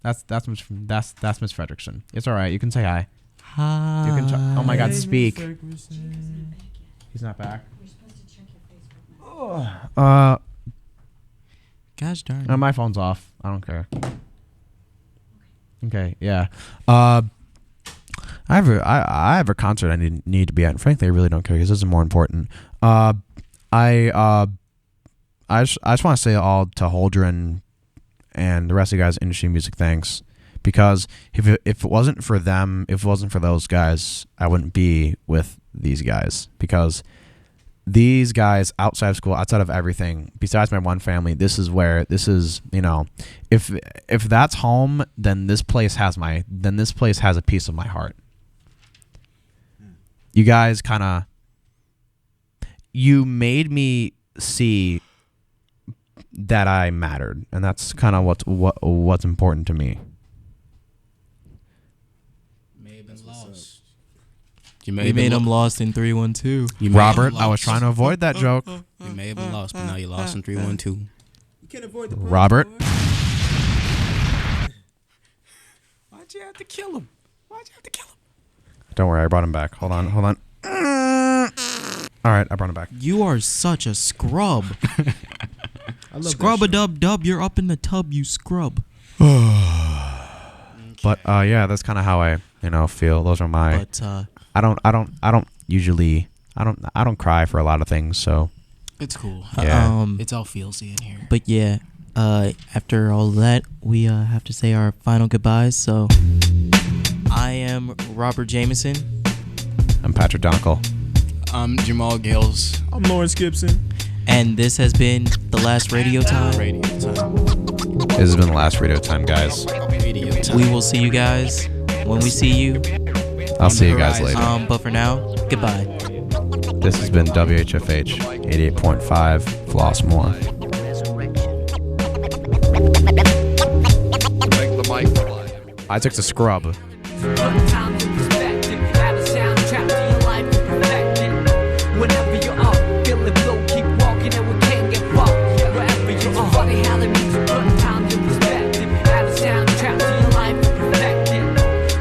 S17: that's Miss Fredrickson. It's all right. You can say hi.
S3: Hi.
S17: You can. Oh my God, speak. He's not back.
S3: Gosh darn.
S17: My phone's off. I don't care. Okay, yeah. I have a concert I need to be at, and frankly, I really don't care because this is more important. I just want to say all to Holdren and the rest of you guys, industry music, thanks. Because if it wasn't for them, if it wasn't for those guys, I wouldn't be with these guys. Because these guys outside of school, outside of everything, besides my one family, this is, if that's home, then this place has a piece of my heart. You guys you made me see that I mattered, and that's kind of what's important to me.
S4: You
S3: made them lost in 312.
S17: Robert, I was trying to avoid that joke.
S4: You may have been lost, but now you're lost in 312.
S16: can't avoid the
S2: Robert.
S4: Why'd you have to kill him?
S2: Don't worry, I brought him back. Hold on. All right, I brought him back.
S3: You are such a scrub.
S16: I love
S3: Scrub-a-dub-dub, you're up in the tub, you scrub.
S2: But yeah, that's kind of how I feel. Those are my.
S3: But
S2: I don't usually cry for a lot of things. So
S4: It's cool.
S2: Yeah.
S4: It's all feelsy in here.
S3: But yeah, after all that, we have to say our final goodbyes. So I am Robert Jameson.
S2: I'm Patrick Donkle.
S4: I'm Jamal Gales.
S16: I'm Lawrence Gibson.
S3: And this has been The Last Radio Time.
S2: This has been The Last Radio Time, guys.
S3: We will see you guys when we see you.
S2: I'll see you guys later.
S3: But for now, goodbye.
S2: This has been WHFH 88.5 Flossmoor. I took the scrub.
S8: Whenever you are feeling low, keep walking and we can't get far. Wherever you are, funny how the music put time to perspective. Add a soundtrack to your life and perfect it.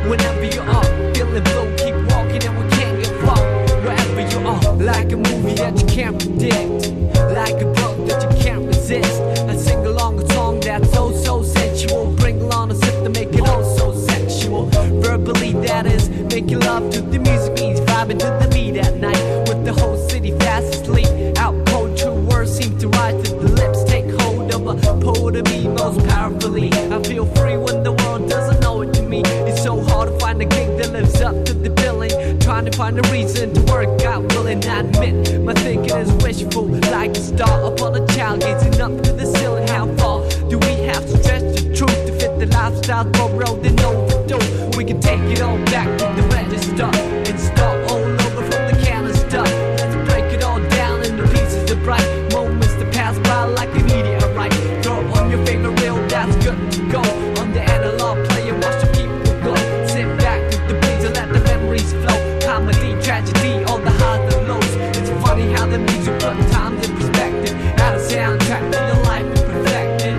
S8: Whenever you are feeling low, keep walking and we can't get far. Wherever you are, like a movie that you can't predict, like a book that you can't resist. I sing along a song that's so sensual. Bring along a sip to make it all so sexual. Verbally, that is making love to the music means vibing to the beat at night. The whole city fast asleep. Out cold, true words seem to rise to the lips. Take hold of a poet of me most powerfully. I feel free when the world doesn't know it to me. It's so hard to find a gig that lives up to the billing. Trying to find a reason to work out, willing I admit my thinking is wishful. Like a star up on a child gazing up to the ceiling. How far do we have to stretch the truth to fit the lifestyle borrowed and overdue? We can take it all back to the register and start all over from the canister. Let's break it all down into pieces of bright moments that pass by like a meteorite. Throw on your favorite reel, that's good to go. On the analog player, watch the people glow. Sit back with the breeze and let the memories flow. Comedy, tragedy, all the highs and lows. It's funny how the music put times in perspective. Add a soundtrack to your life and perfect it.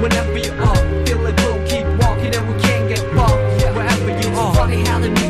S8: Whenever you are feeling blue, keep walking and we can't get far. Wherever you are, funny how the music